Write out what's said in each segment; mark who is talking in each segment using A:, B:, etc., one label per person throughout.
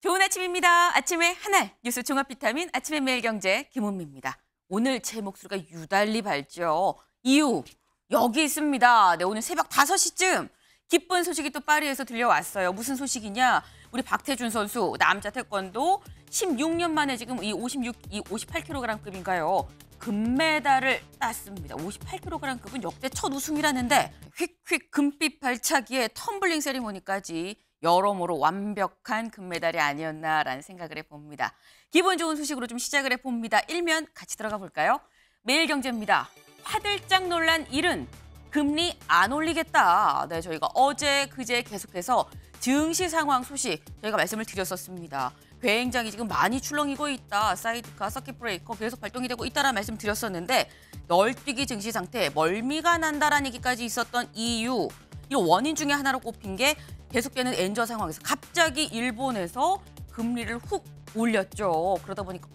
A: 좋은 아침입니다. 아침에 하나 뉴스 종합 비타민 아침의 매일경제 김은미입니다. 오늘 제 목소리가 유달리 밝죠. 이유 여기 있습니다. 네, 오늘 새벽 5시쯤 기쁜 소식이 또 파리에서 들려왔어요. 무슨 소식이냐? 우리 박태준 선수 남자 태권도 16년 만에 지금 이 58kg급인가요? 금메달을 땄습니다. 58kg급은 역대 첫 우승이라는데 휙휙 금빛 발차기에 텀블링 세리머니까지 여러모로 완벽한 금메달이 아니었나라는 생각을 해봅니다. 기분 좋은 소식으로 좀 시작을 해봅니다. 일면 같이 들어가 볼까요? 매일경제입니다. 화들짝 놀란 일은 금리 안 올리겠다. 네, 저희가 어제 그제 계속해서 증시 상황 소식 저희가 말씀을 드렸었습니다. 굉장히 지금 많이 출렁이고 있다. 사이드카, 서킷 브레이커 계속 발동이 되고 있다라는 말씀 드렸었는데 널뛰기 증시 상태, 멀미가 난다라는 얘기까지 있었던 이유, 이 원인 중에 하나로 꼽힌 게 계속되는 엔저 상황에서 갑자기 일본에서 금리를 훅 올렸죠. 그러다 보니까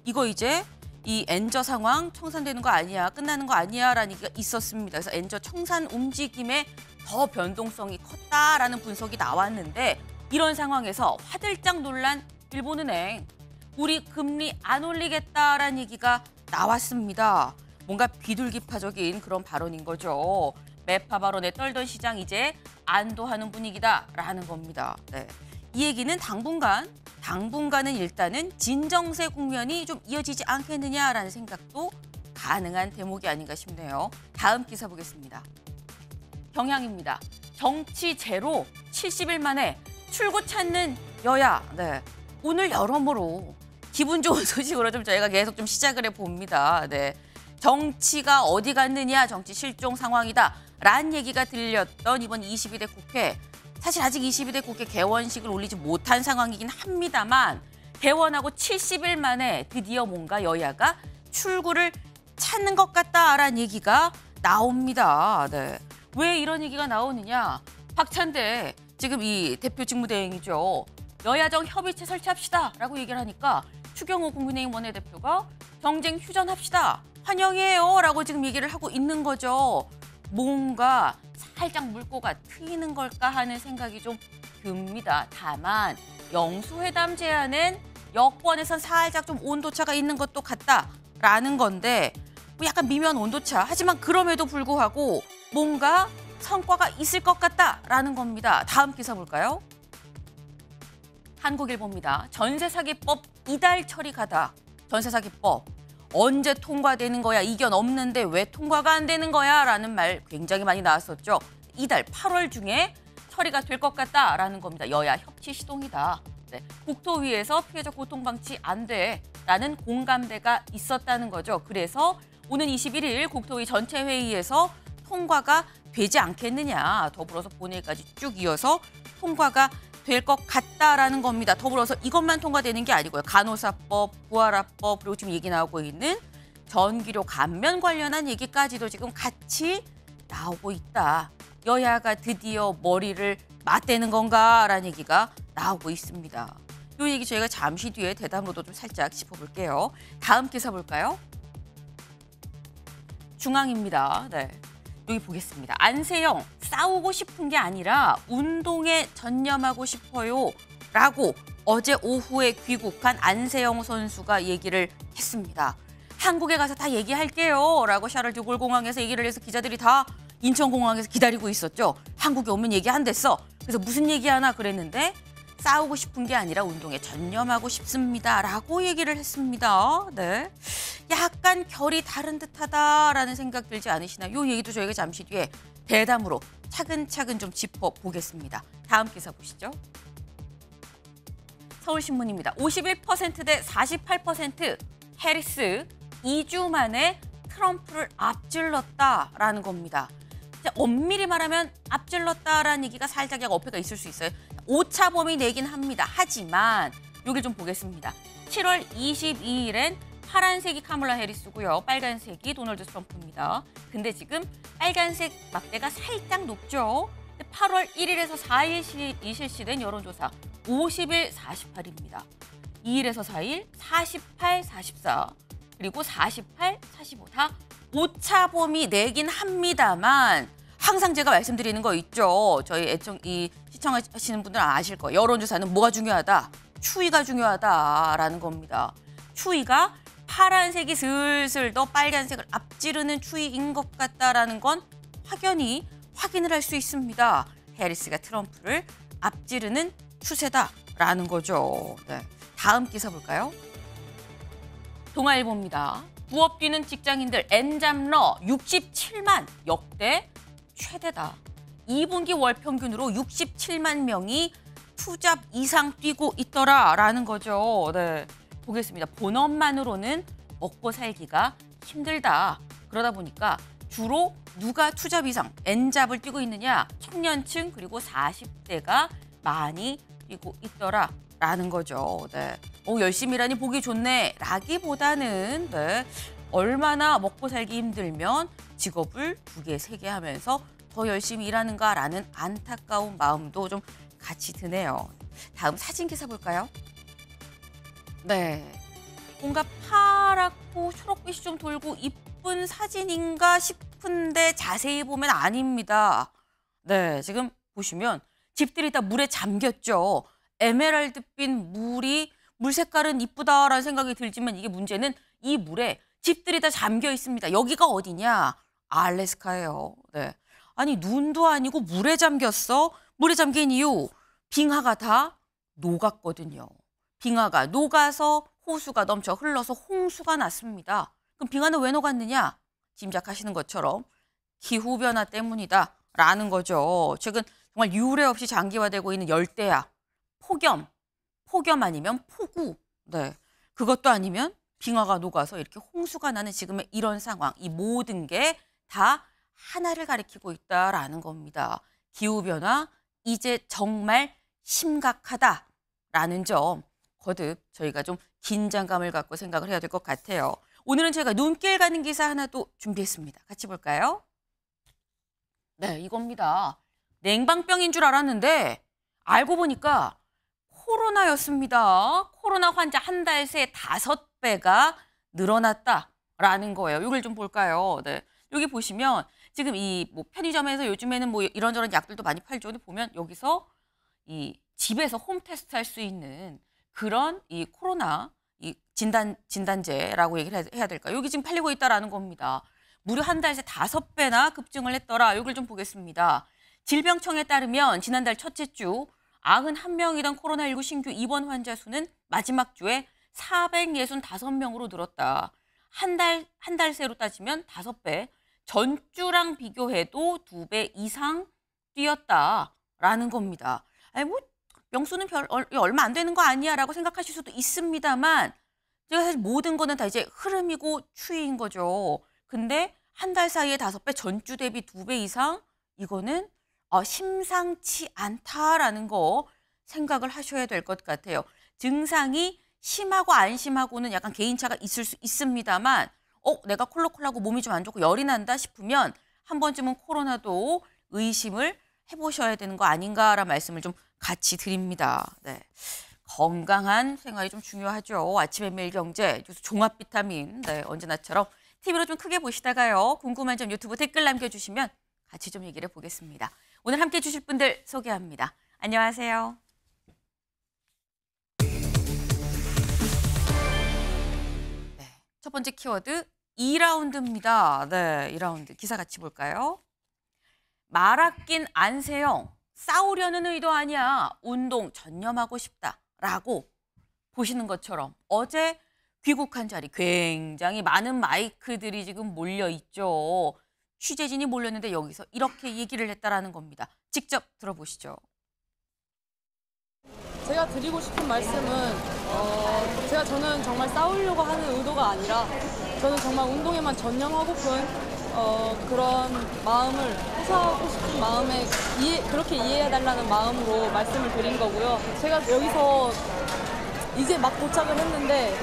A: 이거 이제 이 엔저 상황 청산되는 거 아니야, 끝나는 거 아니야 라는 얘기가 있었습니다. 그래서 엔저 청산 움직임에 더 변동성이 컸다라는 분석이 나왔는데 이런 상황에서 화들짝 놀란 일본은행, 우리 금리 안 올리겠다라는 얘기가 나왔습니다. 뭔가 비둘기파적인 그런 발언인 거죠. 매파 발언에 떨던 시장 이제 안도하는 분위기다라는 겁니다. 네. 이 얘기는 당분간은 일단은 진정세 국면이 좀 이어지지 않겠느냐라는 생각도 가능한 대목이 아닌가 싶네요. 다음 기사 보겠습니다. 경향입니다. 정치 제로 70일 만에 출구 찾는 여야. 네. 오늘 여러모로 기분 좋은 소식으로 좀 저희가 계속 좀 시작을 해봅니다. 네. 정치가 어디 갔느냐, 정치 실종 상황이다 라는 얘기가 들렸던 이번 22대 국회. 사실 아직 22대 국회 개원식을 올리지 못한 상황이긴 합니다만 개원하고 70일 만에 드디어 뭔가 여야가 출구를 찾는 것 같다라는 얘기가 나옵니다. 네. 왜 이런 얘기가 나오느냐? 박찬대 지금 이 대표 직무대행이죠. 여야정 협의체 설치합시다라고 얘기를 하니까 추경호 국민의힘 원내대표가 정쟁 휴전합시다. 환영해요 라고 지금 얘기를 하고 있는 거죠. 뭔가 살짝 물꼬가 트이는 걸까 하는 생각이 좀 듭니다. 다만 영수회담 제안은 여권에선 살짝 좀 온도차가 있는 것도 같다라는 건데 뭐 약간 미묘한 온도차. 하지만 그럼에도 불구하고 뭔가 성과가 있을 것 같다라는 겁니다. 다음 기사 볼까요? 한국일보입니다. 전세사기법 이달 처리 가다. 전세사기법. 언제 통과되는 거야? 이견 없는데 왜 통과가 안 되는 거야? 라는 말 굉장히 많이 나왔었죠. 이달 8월 중에 처리가 될 것 같다라는 겁니다. 여야 협치 시동이다. 네. 국토위에서 피해자 고통방치 안 돼. 라는 공감대가 있었다는 거죠. 그래서 오는 21일 국토위 전체 회의에서 통과가 되지 않겠느냐. 더불어서 본회의까지 쭉 이어서 통과가 될 것 같다라는 겁니다. 더불어서 이것만 통과되는 게 아니고요. 간호사법, 부활화법, 그리고 지금 얘기 나오고 있는 전기료 감면 관련한 얘기까지도 지금 같이 나오고 있다. 여야가 드디어 머리를 맞대는 건가라는 얘기가 나오고 있습니다. 이 얘기 저희가 잠시 뒤에 대담으로도 좀 살짝 짚어볼게요. 다음 기사 볼까요? 중앙입니다. 네. 여기 보겠습니다. 안세영, 싸우고 싶은 게 아니라 운동에 전념하고 싶어요 라고 어제 오후에 귀국한 안세영 선수가 얘기를 했습니다. 한국에 가서 다 얘기할게요 라고 샤를드골 공항에서 얘기를 해서 기자들이 다 인천공항에서 기다리고 있었죠. 한국에 오면 얘기한댔어. 그래서 무슨 얘기하나 그랬는데 싸우고 싶은 게 아니라 운동에 전념하고 싶습니다 라고 얘기를 했습니다. 네. 약간 결이 다른 듯하다라는 생각 들지 않으시나요? 이 얘기도 저희가 잠시 뒤에 대담으로 차근차근 좀 짚어보겠습니다. 다음 기사 보시죠. 서울신문입니다. 51%대 48% 해리스 2주 만에 트럼프를 앞질렀다라는 겁니다. 엄밀히 말하면 앞질렀다라는 얘기가 살짝 약간 어폐가 있을 수 있어요. 오차 범위 내긴 합니다. 하지만 여길 좀 보겠습니다. 7월 22일엔 파란색이 카멀라 해리스고요. 빨간색이 도널드 트럼프입니다. 근데 지금 빨간색 막대가 살짝 높죠. 8월 1일에서 4일 실시된 여론조사 50일 48입니다. 2일에서 4일 48, 44 그리고 48, 45 다 오차 범위 내긴 합니다만 항상 제가 말씀드리는 거 있죠. 저희 시청하시는 분들은 아실 거예요. 여론조사는 뭐가 중요하다? 추위가 중요하다라는 겁니다. 추위가 파란색이 슬슬 더 빨간색을 앞지르는 추위인 것 같다라는 건 확연히 확인을 할 수 있습니다. 해리스가 트럼프를 앞지르는 추세다라는 거죠. 네. 다음 기사 볼까요? 동아일보입니다. 부업 뛰는 직장인들 엔잡러 67만 역대 최대다. 2분기 월 평균으로 67만 명이 투잡 이상 뛰고 있더라라는 거죠. 네, 보겠습니다. 본업만으로는 먹고 살기가 힘들다. 그러다 보니까 주로 누가 투잡 이상, 엔잡을 뛰고 있느냐? 청년층 그리고 40대가 많이 뛰고 있더라라는 거죠. 네. 열심히 일하니 보기 좋네 라기보다는 네, 얼마나 먹고 살기 힘들면 직업을 2개, 3개 하면서 더 열심히 일하는가라는 안타까운 마음도 좀 같이 드네요. 다음 사진 기사 볼까요? 네, 뭔가 파랗고 초록빛이 좀 돌고 이쁜 사진인가 싶은데 자세히 보면 아닙니다. 네, 지금 보시면 집들이 다 물에 잠겼죠. 에메랄드빛 물 색깔은 이쁘다라는 생각이 들지만 이게 문제는 이 물에 집들이 다 잠겨 있습니다. 여기가 어디냐? 알래스카예요. 네. 아니 눈도 아니고 물에 잠겼어? 물에 잠긴 이유 빙하가 다 녹았거든요. 빙하가 녹아서 호수가 넘쳐 흘러서 홍수가 났습니다. 그럼 빙하는 왜 녹았느냐? 짐작하시는 것처럼 기후변화 때문이다라는 거죠. 최근 정말 유례 없이 장기화되고 있는 열대야, 폭염 아니면 폭우. 네, 그것도 아니면 빙하가 녹아서 이렇게 홍수가 나는 지금의 이런 상황. 이 모든 게 다 하나를 가리키고 있다라는 겁니다. 기후변화 이제 정말 심각하다라는 점 거듭 저희가 좀 긴장감을 갖고 생각을 해야 될 것 같아요. 오늘은 제가 눈길 가는 기사 하나 또 준비했습니다. 같이 볼까요? 네, 이겁니다. 냉방병인 줄 알았는데 알고 보니까 코로나였습니다. 코로나 환자 한 달 새 5배가 늘어났다라는 거예요. 이걸 좀 볼까요? 네, 여기 보시면 지금 이 뭐 편의점에서 요즘에는 뭐 이런저런 약들도 많이 팔죠. 근데 보면 여기서 이 집에서 홈 테스트 할 수 있는 그런 이 코로나 이 진단제라고 얘기를 해야 될까요? 여기 지금 팔리고 있다라는 겁니다. 무려 한 달 새 5배나 급증을 했더라. 이걸 좀 보겠습니다. 질병청에 따르면 지난달 첫째 주 91명이던 코로나19 신규 입원 환자 수는 마지막 주에 465명으로 늘었다. 한 달 새로 따지면 5배, 전주랑 비교해도 2배 이상 뛰었다라는 겁니다. 아니 뭐 명수는 얼마 안 되는 거 아니야 라고 생각하실 수도 있습니다만 제가 사실 모든 거는 다 이제 흐름이고 추이인 거죠. 근데 한 달 사이에 5배, 전주 대비 2배 이상 이거는 심상치 않다라는 거 생각을 하셔야 될 것 같아요. 증상이 심하고 안 심하고는 약간 개인차가 있을 수 있습니다만 내가 콜록콜하고 몸이 좀 안 좋고 열이 난다 싶으면 한 번쯤은 코로나도 의심을 해보셔야 되는 거 아닌가라는 말씀을 좀 같이 드립니다. 네. 건강한 생활이 좀 중요하죠. 아침에 매일 경제, 종합 비타민. 네, 언제나처럼 TV로 좀 크게 보시다가요. 궁금한 점 유튜브 댓글 남겨주시면 같이 좀 얘기를 해보겠습니다. 오늘 함께해 주실 분들 소개합니다. 안녕하세요. 네, 첫 번째 키워드 2라운드입니다. 네, 2라운드 기사 같이 볼까요? 말아낀 안세영, 싸우려는 의도 아니야. 운동 전념하고 싶다라고 보시는 것처럼 어제 귀국한 자리 굉장히 많은 마이크들이 지금 몰려 있죠. 취재진이 몰렸는데 여기서 이렇게 얘기를 했다라는 겁니다. 직접 들어보시죠.
B: 제가 드리고 싶은 말씀은 저는 정말 싸우려고 하는 의도가 아니라 저는 정말 운동에만 전념하고픈 그런 마음을 호소하고 싶은 마음에 그렇게 이해해달라는 마음으로 말씀을 드린 거고요. 제가 여기서 이제 막 도착을 했는데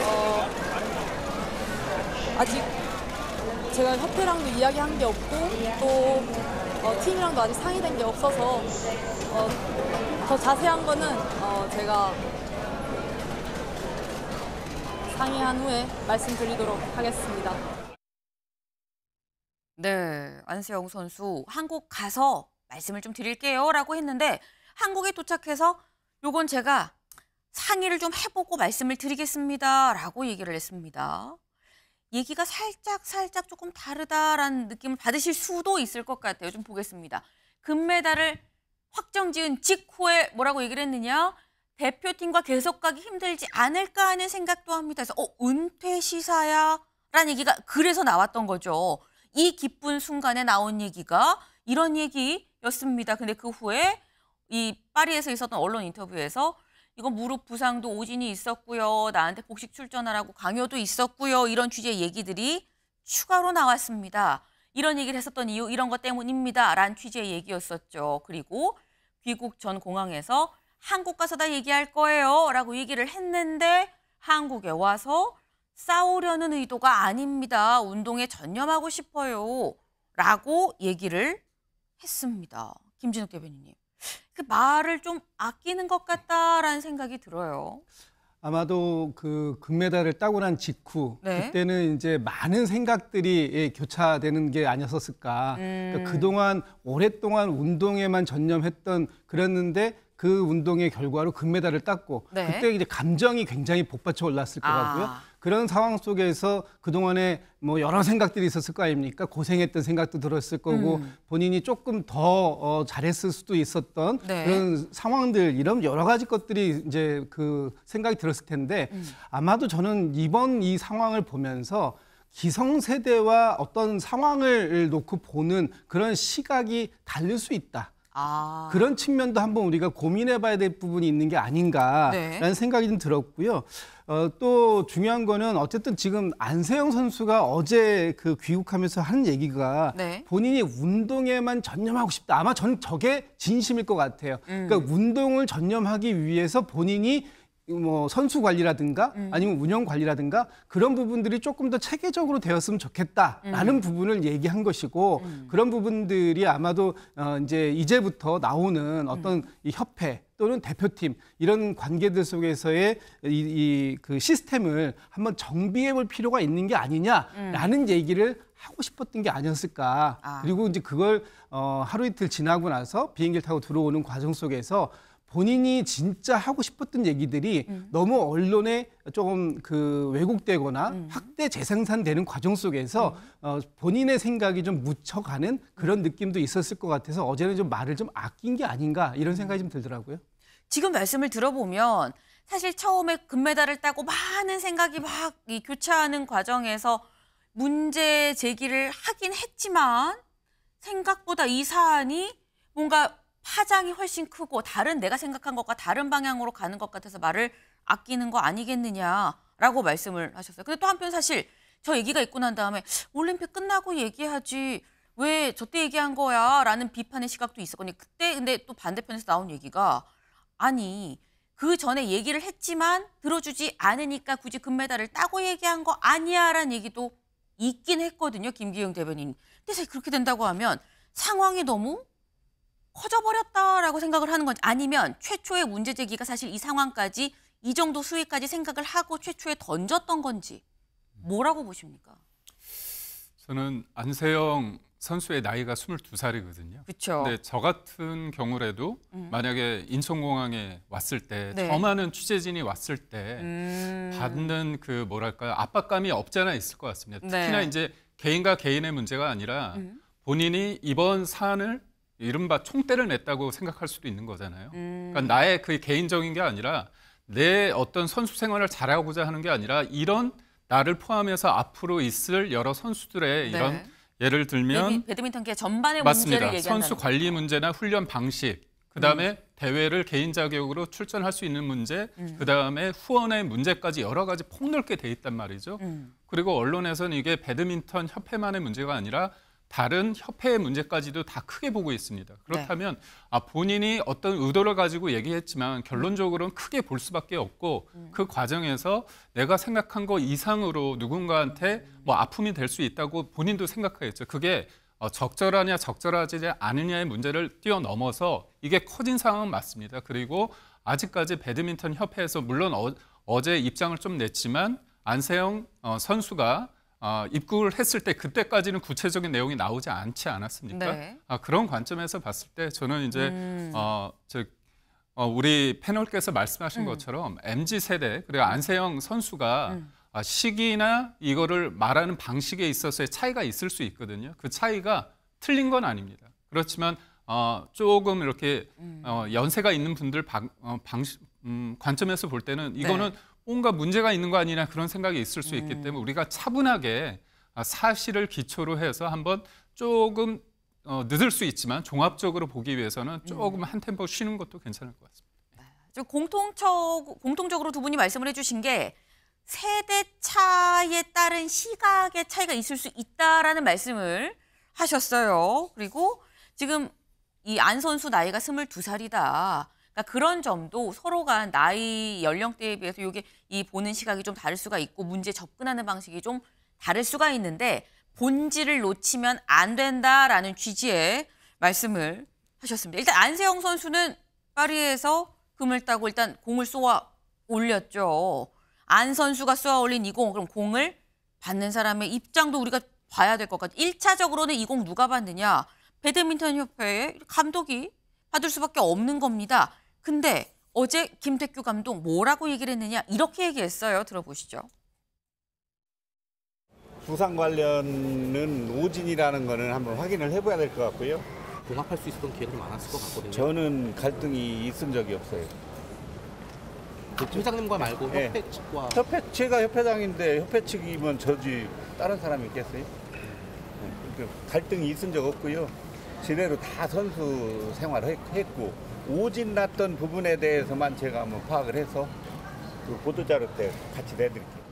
B: 아직 제가 협회랑도 이야기한 게 없고 또 팀이랑도 아직 상의된 게 없어서 더 자세한 거는 제가 상의한 후에 말씀드리도록 하겠습니다.
A: 네, 안세영 선수 한국 가서 말씀을 좀 드릴게요 라고 했는데 한국에 도착해서 요건 제가 상의를 좀 해보고 말씀을 드리겠습니다라고 얘기를 했습니다. 얘기가 살짝 조금 다르다라는 느낌을 받으실 수도 있을 것 같아요. 좀 보겠습니다. 금메달을 확정지은 직후에 뭐라고 얘기를 했느냐? 대표팀과 계속 가기 힘들지 않을까 하는 생각도 합니다. 그래서 은퇴 시사야? 라는 얘기가 그래서 나왔던 거죠. 이 기쁜 순간에 나온 얘기가 이런 얘기였습니다. 근데 그 후에 이 파리에서 있었던 언론 인터뷰에서 이거 무릎 부상도 오진이 있었고요. 나한테 복식 출전하라고 강요도 있었고요. 이런 취지의 얘기들이 추가로 나왔습니다. 이런 얘기를 했었던 이유 이런 것 때문입니다. 라는 취지의 얘기였었죠. 그리고 귀국 전 공항에서 한국 가서 다 얘기할 거예요. 라고 얘기를 했는데 한국에 와서 싸우려는 의도가 아닙니다. 운동에 전념하고 싶어요. 라고 얘기를 했습니다. 김진욱 대변인님. 그 말을 좀 아끼는 것 같다라는 생각이 들어요.
C: 아마도 그 금메달을 따고 난 직후
A: 네.
C: 그때는 이제 많은 생각들이 교차되는 게 아니었을까. 그러니까 그동안 오랫동안 운동에만 전념했던 그랬는데 그 운동의 결과로 금메달을 땄고
A: 네.
C: 그때 이제 감정이 굉장히 복받쳐 올랐을 것 같고요. 그런 상황 속에서 그동안에 뭐 여러 생각들이 있었을 거 아닙니까? 고생했던 생각도 들었을 거고 본인이 조금 더 잘했을 수도 있었던
A: 네.
C: 그런 상황들 이런 여러 가지 것들이 이제 그 생각이 들었을 텐데 아마도 저는 이번 이 상황을 보면서 기성세대와 어떤 상황을 놓고 보는 그런 시각이 다를 수 있다. 그런 측면도 한번 우리가 고민해봐야 될 부분이 있는 게 아닌가라는
A: 네.
C: 생각이 좀 들었고요. 또 중요한 거는 어쨌든 지금 안세영 선수가 어제 그 귀국하면서 하는 얘기가
A: 네.
C: 본인이 운동에만 전념하고 싶다. 아마 저는 저게 진심일 것 같아요. 그러니까 운동을 전념하기 위해서 본인이 뭐 선수 관리라든가 아니면 운영 관리라든가 그런 부분들이 조금 더 체계적으로 되었으면 좋겠다라는 부분을 얘기한 것이고 그런 부분들이 아마도 이제 이제부터 나오는 어떤 이 협회 또는 대표팀 이런 관계들 속에서의 그 시스템을 한번 정비해 볼 필요가 있는 게 아니냐라는 얘기를 하고 싶었던 게 아니었을까. 그리고 이제 그걸 하루 이틀 지나고 나서 비행기를 타고 들어오는 과정 속에서 본인이 진짜 하고 싶었던 얘기들이 너무 언론에 조금 그 왜곡되거나 확대 재생산되는 과정 속에서 본인의 생각이 좀 묻혀가는 그런 느낌도 있었을 것 같아서 어제는 좀 말을 좀 아낀 게 아닌가 이런 생각이 좀 들더라고요.
A: 지금 말씀을 들어보면 사실 처음에 금메달을 따고 많은 생각이 막 교차하는 과정에서 문제 제기를 하긴 했지만 생각보다 이 사안이 뭔가 파장이 훨씬 크고 다른 내가 생각한 것과 다른 방향으로 가는 것 같아서 말을 아끼는 거 아니겠느냐라고 말씀을 하셨어요. 근데 또 한편 사실 저 얘기가 있고 난 다음에 올림픽 끝나고 얘기하지 왜 저때 얘기한 거야 라는 비판의 시각도 있었거든요. 그때 근데 또 반대편에서 나온 얘기가 아니 그 전에 얘기를 했지만 들어주지 않으니까 굳이 금메달을 따고 얘기한 거 아니야 라는 얘기도 있긴 했거든요. 김기영 대변인. 근데 사실 그렇게 된다고 하면 상황이 너무 커져버렸다라고 생각을 하는 건지 아니면 최초의 문제 제기가 사실 이 상황까지 이 정도 수위까지 생각을 하고 최초에 던졌던 건지 뭐라고 보십니까?
D: 저는 안세영 선수의 나이가 22살이거든요.
A: 그렇죠.
D: 근데 저 같은 경우라도 만약에 인천공항에 왔을 때
A: 네.
D: 더 많은 취재진이 왔을 때 받는 그 뭐랄까요 압박감이 없지 않아 있을 것 같습니다. 특히나
A: 네.
D: 이제 개인과 개인의 문제가 아니라 본인이 이번 사안을 이른바 총대를 냈다고 생각할 수도 있는 거잖아요. 그러니까 나의 그 개인적인 게 아니라 내 어떤 선수 생활을 잘하고자 하는 게 아니라 이런 나를 포함해서 앞으로 있을 여러 선수들의
A: 네.
D: 이런 예를 들면
A: 배드민턴계 전반의
D: 맞습니다.
A: 문제를 얘기한다는
D: 선수 관리 문제나 훈련 방식, 그다음에 대회를 개인 자격으로 출전할 수 있는 문제, 그다음에 후원의 문제까지 여러 가지 폭넓게 돼 있단 말이죠. 그리고 언론에서는 이게 배드민턴 협회만의 문제가 아니라 다른 협회의 문제까지도 다 크게 보고 있습니다. 그렇다면 본인이 어떤 의도를 가지고 얘기했지만 결론적으로는 크게 볼 수밖에 없고 그 과정에서 내가 생각한 거 이상으로 누군가한테 뭐 아픔이 될 수 있다고 본인도 생각하겠죠. 그게 적절하냐 적절하지 않느냐의 문제를 뛰어넘어서 이게 커진 상황은 맞습니다. 그리고 아직까지 배드민턴 협회에서 물론 어제 입장을 좀 냈지만 안세영 선수가 입국을 했을 때 그때까지는 구체적인 내용이 나오지 않지 않았습니까?
A: 네.
D: 그런 관점에서 봤을 때 저는 이제 우리 패널께서 말씀하신 것처럼 MZ 세대 그리고 안세영 선수가 시기나 이거를 말하는 방식에 있어서의 차이가 있을 수 있거든요. 그 차이가 틀린 건 아닙니다. 그렇지만 조금 이렇게 연세가 있는 분들 관점에서 볼 때는 이거는
A: 네.
D: 뭔가 문제가 있는 거 아니냐 그런 생각이 있을 수 있기 때문에 우리가 차분하게 사실을 기초로 해서 한번 조금 늦을 수 있지만 종합적으로 보기 위해서는 조금 한 템포 쉬는 것도 괜찮을 것 같습니다.
A: 좀 공통적으로 두 분이 말씀을 해주신 게 세대 차에 따른 시각의 차이가 있을 수 있다라는 말씀을 하셨어요. 그리고 지금 이 안 선수 나이가 22살이다. 그러니까 그런 점도 서로가 나이 연령대에 비해서 이게 이 보는 시각이 좀 다를 수가 있고 문제 접근하는 방식이 좀 다를 수가 있는데 본질을 놓치면 안 된다라는 취지의 말씀을 하셨습니다. 일단 안세영 선수는 파리에서 금을 따고 일단 공을 쏘아 올렸죠. 안 선수가 쏘아 올린 이 공, 그럼 공을 받는 사람의 입장도 우리가 봐야 될 것 같아요. 1차적으로는 이 공 누가 받느냐? 배드민턴 협회의 감독이 받을 수밖에 없는 겁니다. 근데 어제 김태규 감독 뭐라고 얘기를 했느냐? 이렇게 얘기했어요. 들어보시죠.
E: 부상 관련은 오진이라는 거는 한번 확인을 해봐야 될 것 같고요.
F: 봉합할 수 있었던 기회도 많았을 것 같거든요.
E: 저는 갈등이 있은 적이 없어요.
F: 회장님과 말고
E: 네.
F: 협회 측과
E: 제가 협회장인데 협회 측이면 저지 다른 사람이 있겠어요? 네. 그러니까 갈등이 있은 적 없고요. 제대로 다 선수 생활을 했고 오진 났던 부분에 대해서만 제가 한번 파악을 해서 그 보도자료 때 같이 내드릴게요.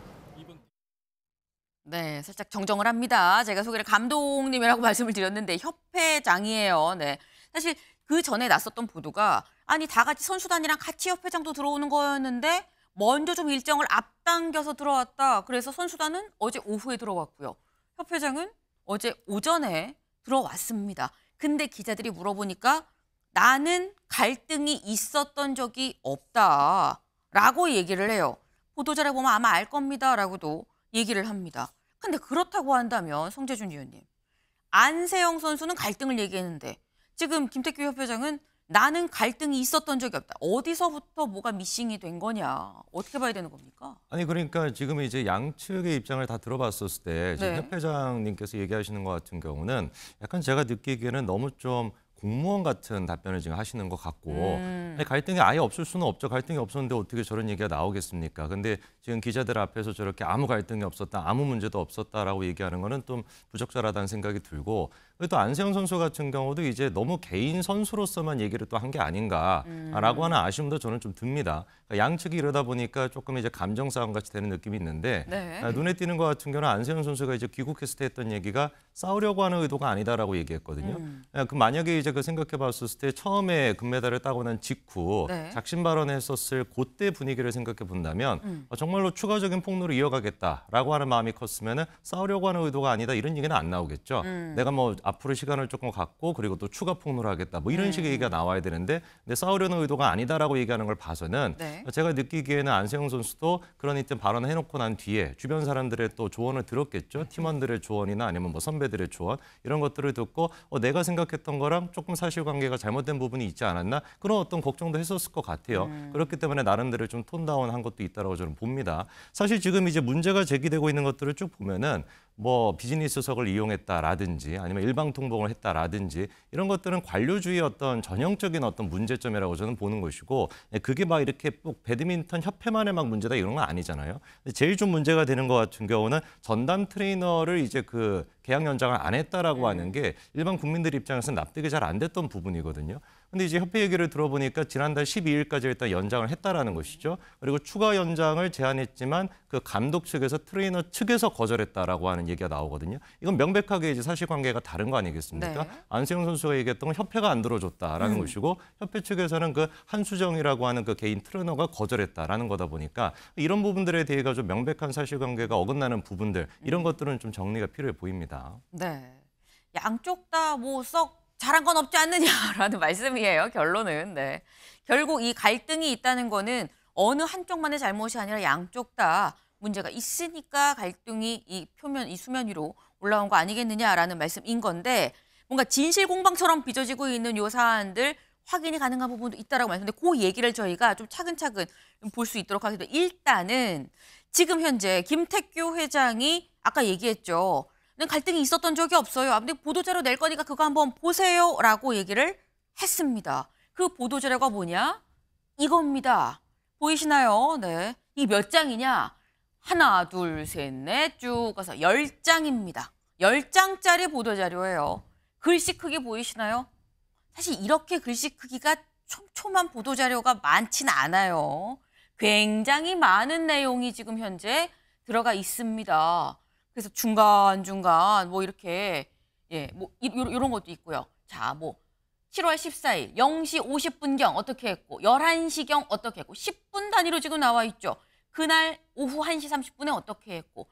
A: 네, 살짝 정정을 합니다. 제가 소개를 감독님이라고 말씀을 드렸는데 협회장이에요. 네, 사실 그 전에 났었던 보도가 아니 다 같이 선수단이랑 같이 협회장도 들어오는 거였는데 먼저 좀 일정을 앞당겨서 들어왔다. 그래서 선수단은 어제 오후에 들어왔고요. 협회장은 어제 오전에 들어왔습니다. 근데 기자들이 물어보니까 나는 갈등이 있었던 적이 없다라고 얘기를 해요. 보도자료 보면 아마 알 겁니다라고도 얘기를 합니다. 근데 그렇다고 한다면 성재준 위원님, 안세영 선수는 갈등을 얘기했는데 지금 김태규 협회장은 나는 갈등이 있었던 적이 없다. 어디서부터 뭐가 미싱이 된 거냐. 어떻게 봐야 되는 겁니까?
G: 아니 그러니까 지금 이제 양측의 입장을 다 들어봤었을 때 지금
A: 네.
G: 협회장님께서 얘기하시는 것 같은 경우는 약간 제가 느끼기에는 너무 좀 공무원 같은 답변을 지금 하시는 것 같고 아니, 갈등이 아예 없을 수는 없죠. 갈등이 없었는데 어떻게 저런 얘기가 나오겠습니까? 근데 지금 기자들 앞에서 저렇게 아무 갈등이 없었다, 아무 문제도 없었다라고 얘기하는 거는 좀 부적절하다는 생각이 들고 또 안세영 선수 같은 경우도 이제 너무 개인 선수로서만 얘기를 또 한 게 아닌가라고 하는 아쉬움도 저는 좀 듭니다. 그러니까 양측이 이러다 보니까 조금 이제 감정 싸움 같이 되는 느낌이 있는데
A: 네.
G: 눈에 띄는 것 같은 경우는 안세영 선수가 이제 귀국했을 때 했던 얘기가 싸우려고 하는 의도가 아니다라고 얘기했거든요. 그 만약에 이제 그 생각해봤을 때 처음에 금메달을 따고 난 직후
A: 네.
G: 작심 발언했었을 그때 분위기를 생각해 본다면 정말로 추가적인 폭로를 이어가겠다라고 하는 마음이 컸으면은 싸우려고 하는 의도가 아니다 이런 얘기는 안 나오겠죠. 내가 뭐 앞으로 시간을 조금 갖고 그리고 또 추가 폭로를 하겠다 뭐 이런 식의 얘기가 나와야 되는데 근데 싸우려는 의도가 아니다라고 얘기하는 걸 봐서는
A: 네.
G: 제가 느끼기에는 안세영 선수도 그런 이때 발언을 해놓고 난 뒤에 주변 사람들의 또 조언을 들었겠죠. 팀원들의 조언이나 아니면 뭐 선배들의 조언 이런 것들을 듣고 내가 생각했던 거랑 조금 사실관계가 잘못된 부분이 있지 않았나 그런 어떤 걱정도 했었을 것 같아요. 그렇기 때문에 나름대로 좀 톤다운한 것도 있다라고 저는 봅니다. 사실 지금 이제 문제가 제기되고 있는 것들을 쭉 보면은 뭐 비즈니스석을 이용했다라든지 아니면 일방통봉을 했다라든지 이런 것들은 관료주의의 어떤 전형적인 어떤 문제점이라고 저는 보는 것이고 그게 막 이렇게 꼭 배드민턴 협회만의 막 문제다 이런 건 아니잖아요. 근데 제일 좀 문제가 되는 것 같은 경우는 전담 트레이너를 이제 그 계약 연장을 안 했다라고 하는 게 일반 국민들 입장에서는 납득이 잘 안 됐던 부분이거든요. 근데 이제 협회 얘기를 들어보니까 지난달 12일까지 일단 연장을 했다라는 것이죠. 그리고 추가 연장을 제안했지만 그 감독 측에서 트레이너 측에서 거절했다라고 하는 얘기가 나오거든요. 이건 명백하게 이제 사실관계가 다른 거 아니겠습니까?
A: 네.
G: 안세영 선수가 얘기했던 건 협회가 안 들어줬다라는 것이고 협회 측에서는 그 한수정이라고 하는 그 개인 트레이너가 거절했다라는 거다 보니까 이런 부분들에 대해 좀 명백한 사실관계가 어긋나는 부분들 이런 것들은 좀 정리가 필요해 보입니다.
A: 네. 양쪽 다 뭐 썩 잘한 건 없지 않느냐라는 말씀이에요. 결론은. 네. 결국 이 갈등이 있다는 거는 어느 한쪽만의 잘못이 아니라 양쪽 다 문제가 있으니까 갈등이 이 표면, 이 수면 위로 올라온 거 아니겠느냐라는 말씀인 건데 뭔가 진실 공방처럼 빚어지고 있는 요 사안들 확인이 가능한 부분도 있다라고 말했는데 그 얘기를 저희가 좀 차근차근 볼 수 있도록 하겠습니다. 일단은 지금 현재 김택규 회장이 아까 얘기했죠. 갈등이 있었던 적이 없어요. 근데 보도자료 낼 거니까 그거 한번 보세요라고 얘기를 했습니다. 그 보도자료가 뭐냐? 이겁니다. 보이시나요? 네. 이 몇 장이냐? 하나, 둘, 셋, 넷 쭉 가서 10장입니다. 10장짜리 보도자료예요. 글씨 크기 보이시나요? 사실 이렇게 글씨 크기가 촘촘한 보도자료가 많지는 않아요. 굉장히 많은 내용이 지금 현재 들어가 있습니다. 그래서 중간중간 뭐 이렇게 이런 것도 있고요. 자, 뭐 7월 14일 0시 50분경 어떻게 했고 11시경 어떻게 했고 10분 단위로 지금 나와 있죠. 그날 오후 1시 30분에 어떻게 했고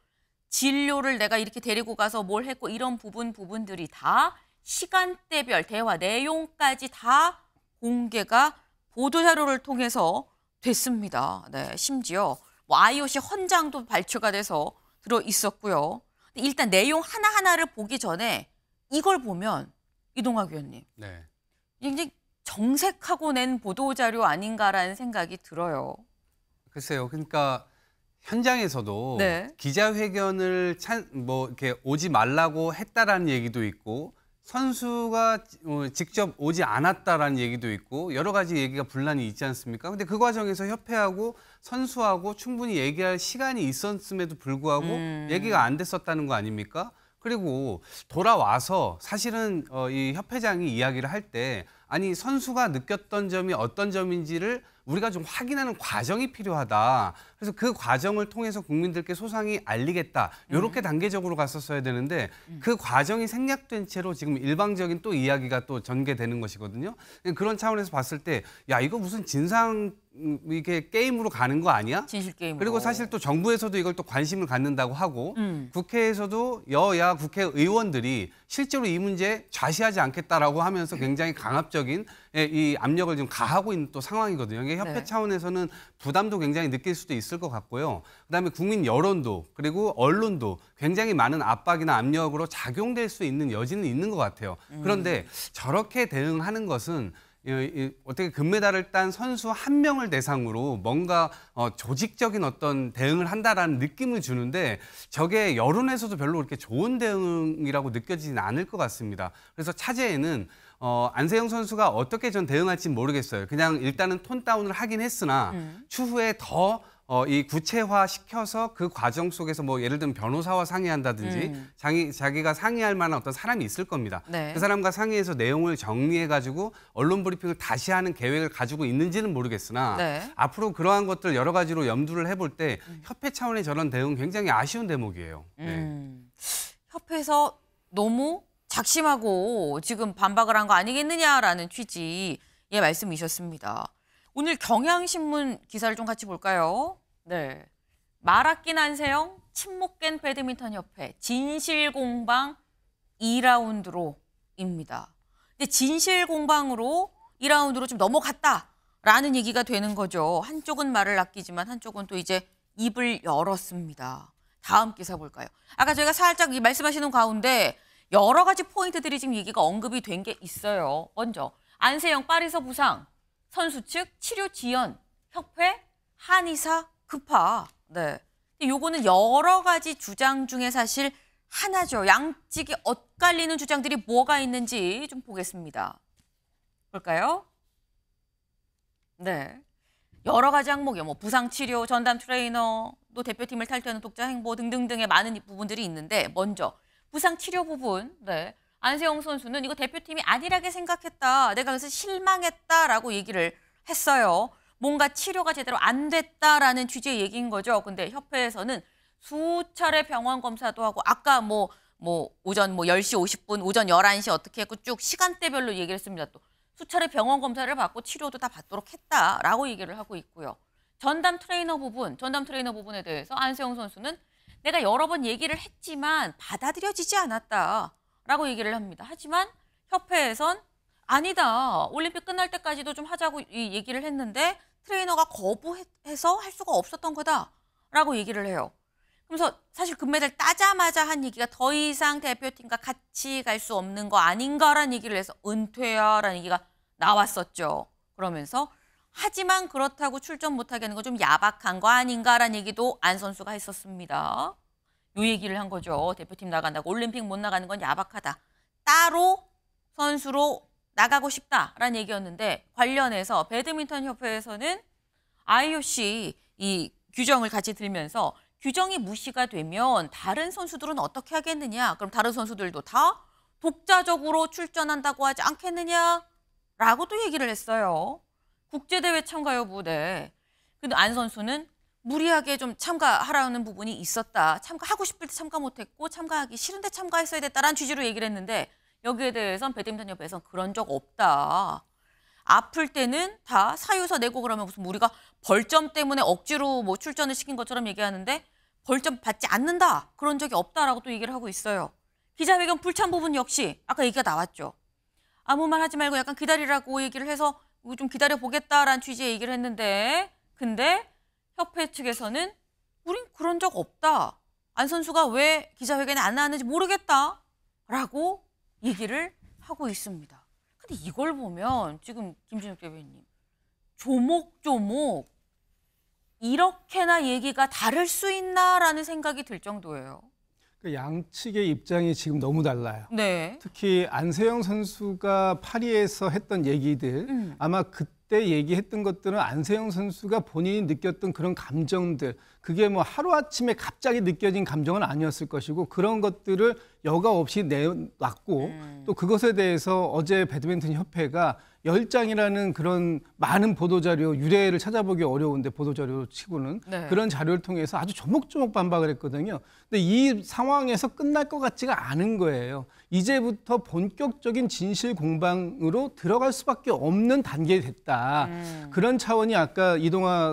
A: 진료를 내가 이렇게 데리고 가서 뭘 했고 이런 부분들이 다 시간대별 대화 내용까지 다 공개가 보도자료를 통해서 됐습니다. 네, 심지어 뭐 IOC 헌장도 발표가 돼서 들어 있었고요. 일단 내용 하나하나를 보기 전에 이걸 보면 이동학 위원님.
H: 네.
A: 굉장히 정색하고 낸 보도자료 아닌가라는 생각이 들어요.
H: 글쎄요. 그러니까 현장에서도
A: 네.
H: 기자회견을 뭐 이렇게 오지 말라고 했다라는 얘기도 있고 선수가 직접 오지 않았다라는 얘기도 있고 여러 가지 얘기가 분란이 있지 않습니까? 근데 그 과정에서 협회하고 선수하고 충분히 얘기할 시간이 있었음에도 불구하고 얘기가 안 됐었다는 거 아닙니까? 그리고 돌아와서 사실은 이 협회장이 이야기를 할 때 아니 선수가 느꼈던 점이 어떤 점인지를 우리가 좀 확인하는 과정이 필요하다. 그래서 그 과정을 통해서 국민들께 소상히 알리겠다. 이렇게 단계적으로 갔었어야 되는데 그 과정이 생략된 채로 지금 일방적인 또 이야기가 또 전개되는 것이거든요. 그런 차원에서 봤을 때 야 이거 무슨 진상 이게 게임으로 가는 거 아니야?
A: 진실 게임으로.
H: 그리고 사실 또 정부에서도 이걸 또 관심을 갖는다고 하고 국회에서도 여야 국회의원들이 실제로 이 문제에 좌시하지 않겠다라고 하면서 굉장히 강압적인 이 압력을 지금 가하고 있는 또 상황이거든요. 이게 협회
A: 네.
H: 차원에서는 부담도 굉장히 느낄 수도 있을 것 같고요. 그다음에 국민 여론도 그리고 언론도 굉장히 많은 압박이나 압력으로 작용될 수 있는 여지는 있는 것 같아요. 그런데 저렇게 대응하는 것은 어떻게 금메달을 딴 선수 한 명을 대상으로 뭔가 조직적인 어떤 대응을 한다라는 느낌을 주는데 저게 여론에서도 별로 그렇게 좋은 대응이라고 느껴지지는 않을 것 같습니다. 그래서 차제에는 안세영 선수가 어떻게 전 대응할지 모르겠어요. 그냥 일단은 톤 다운을 하긴 했으나 추후에 더 이 구체화 시켜서 그 과정 속에서 뭐 예를 들면 변호사와 상의한다든지 자기가 상의할 만한 어떤 사람이 있을 겁니다.
A: 네.
H: 그 사람과 상의해서 내용을 정리해가지고 언론 브리핑을 다시 하는 계획을 가지고 있는지는 모르겠으나
A: 네.
H: 앞으로 그러한 것들 여러 가지로 염두를 해볼 때 협회 차원의 저런 대응 굉장히 아쉬운 대목이에요. 네.
A: 협회에서 너무 작심하고 지금 반박을 한 거 아니겠느냐라는 취지의 말씀이셨습니다. 오늘 경향신문 기사를 좀 같이 볼까요? 네. 말아낀 안세영, 침묵 깬 배드민턴 협회, 진실공방 2라운드로입니다. 근데 진실공방으로 2라운드로 좀 넘어갔다라는 얘기가 되는 거죠. 한쪽은 말을 아끼지만 한쪽은 또 이제 입을 열었습니다. 다음 기사 볼까요? 아까 저희가 살짝 이 말씀하시는 가운데 여러 가지 포인트들이 지금 얘기가 언급이 된 게 있어요. 먼저 안세영 파리서 부상, 선수 측 치료 지연, 협회 한의사 급파. 네. 요거는 여러 가지 주장 중에 사실 하나죠. 양측이 엇갈리는 주장들이 뭐가 있는지 좀 보겠습니다. 볼까요? 네. 여러 가지 항목이요. 뭐 부상 치료, 전담 트레이너, 또 대표팀을 탈퇴하는 독자 행보 등등등의 많은 부분들이 있는데 먼저 부상 치료 부분. 네. 안세영 선수는 이거 대표팀이 안일하게 생각했다. 내가 그래서 실망했다라고 얘기를 했어요. 뭔가 치료가 제대로 안 됐다라는 취지의 얘기인 거죠. 근데 협회에서는 수차례 병원 검사도 하고 아까 뭐 오전 10시 50분, 오전 11시 어떻게 했고 쭉 시간대별로 얘기를 했습니다. 또 수차례 병원 검사를 받고 치료도 다 받도록 했다라고 얘기를 하고 있고요. 전담 트레이너 부분에 대해서 안세영 선수는 내가 여러 번 얘기를 했지만 받아들여지지 않았다라고 얘기를 합니다. 하지만 협회에선 아니다. 올림픽 끝날 때까지도 좀 하자고 얘기를 했는데 트레이너가 거부해서 할 수가 없었던 거다라고 얘기를 해요. 그래서 사실 금메달 따자마자 한 얘기가 더 이상 대표팀과 같이 갈 수 없는 거 아닌가라는 얘기를 해서 은퇴야라는 얘기가 나왔었죠. 그러면서 하지만 그렇다고 출전 못하게 하는 건 좀 야박한 거 아닌가라는 얘기도 안 선수가 했었습니다. 요 얘기를 한 거죠. 대표팀 나간다고 올림픽 못 나가는 건 야박하다. 따로 선수로 나가고 싶다라는 얘기였는데 관련해서 배드민턴 협회에서는 IOC 이 규정을 같이 들면서 규정이 무시가 되면 다른 선수들은 어떻게 하겠느냐? 그럼 다른 선수들도 다 독자적으로 출전한다고 하지 않겠느냐? 라고 또 얘기를 했어요. 국제대회 참가 여부에. 근데 안 선수는 무리하게 좀 참가하라는 부분이 있었다. 참가하고 싶을 때 참가 못했고 참가하기 싫은데 참가했어야 됐다라는 취지로 얘기를 했는데 여기에 대해서는 배드민턴 협회에서는 그런 적 없다. 아플 때는 다 사유서 내고 그러면 무슨 우리가 벌점 때문에 억지로 뭐 출전을 시킨 것처럼 얘기하는데 벌점 받지 않는다. 그런 적이 없다라고 또 얘기를 하고 있어요. 기자회견 불참 부분 역시 아까 얘기가 나왔죠. 아무 말 하지 말고 약간 기다리라고 얘기를 해서 좀 기다려보겠다라는 취지의 얘기를 했는데 근데 협회 측에서는 우린 그런 적 없다. 안 선수가 왜 기자회견에 안 나왔는지 모르겠다라고 얘기를 하고 있습니다. 근데 이걸 보면 지금 김진욱 대변인 조목조목 이렇게나 얘기가 다를 수 있나라는 생각이 들 정도예요.
C: 양측의 입장이 지금 너무 달라요.
A: 네.
C: 특히 안세영 선수가 파리에서 했던 얘기들 아마 그때 얘기했던 것들은 안세영 선수가 본인이 느꼈던 그런 감정들 그게 뭐 하루아침에 갑자기 느껴진 감정은 아니었을 것이고 그런 것들을 여과 없이 내놨고 또 그것에 대해서 어제 배드민턴 협회가 10장이라는 그런 많은 보도자료, 유래를 찾아보기 어려운데 보도자료 치고는
A: 네.
C: 그런 자료를 통해서 아주 조목조목 반박을 했거든요. 근데 이 상황에서 끝날 것 같지가 않은 거예요. 이제부터 본격적인 진실 공방으로 들어갈 수밖에 없는 단계에 됐다. 그런 차원이 아까 이동화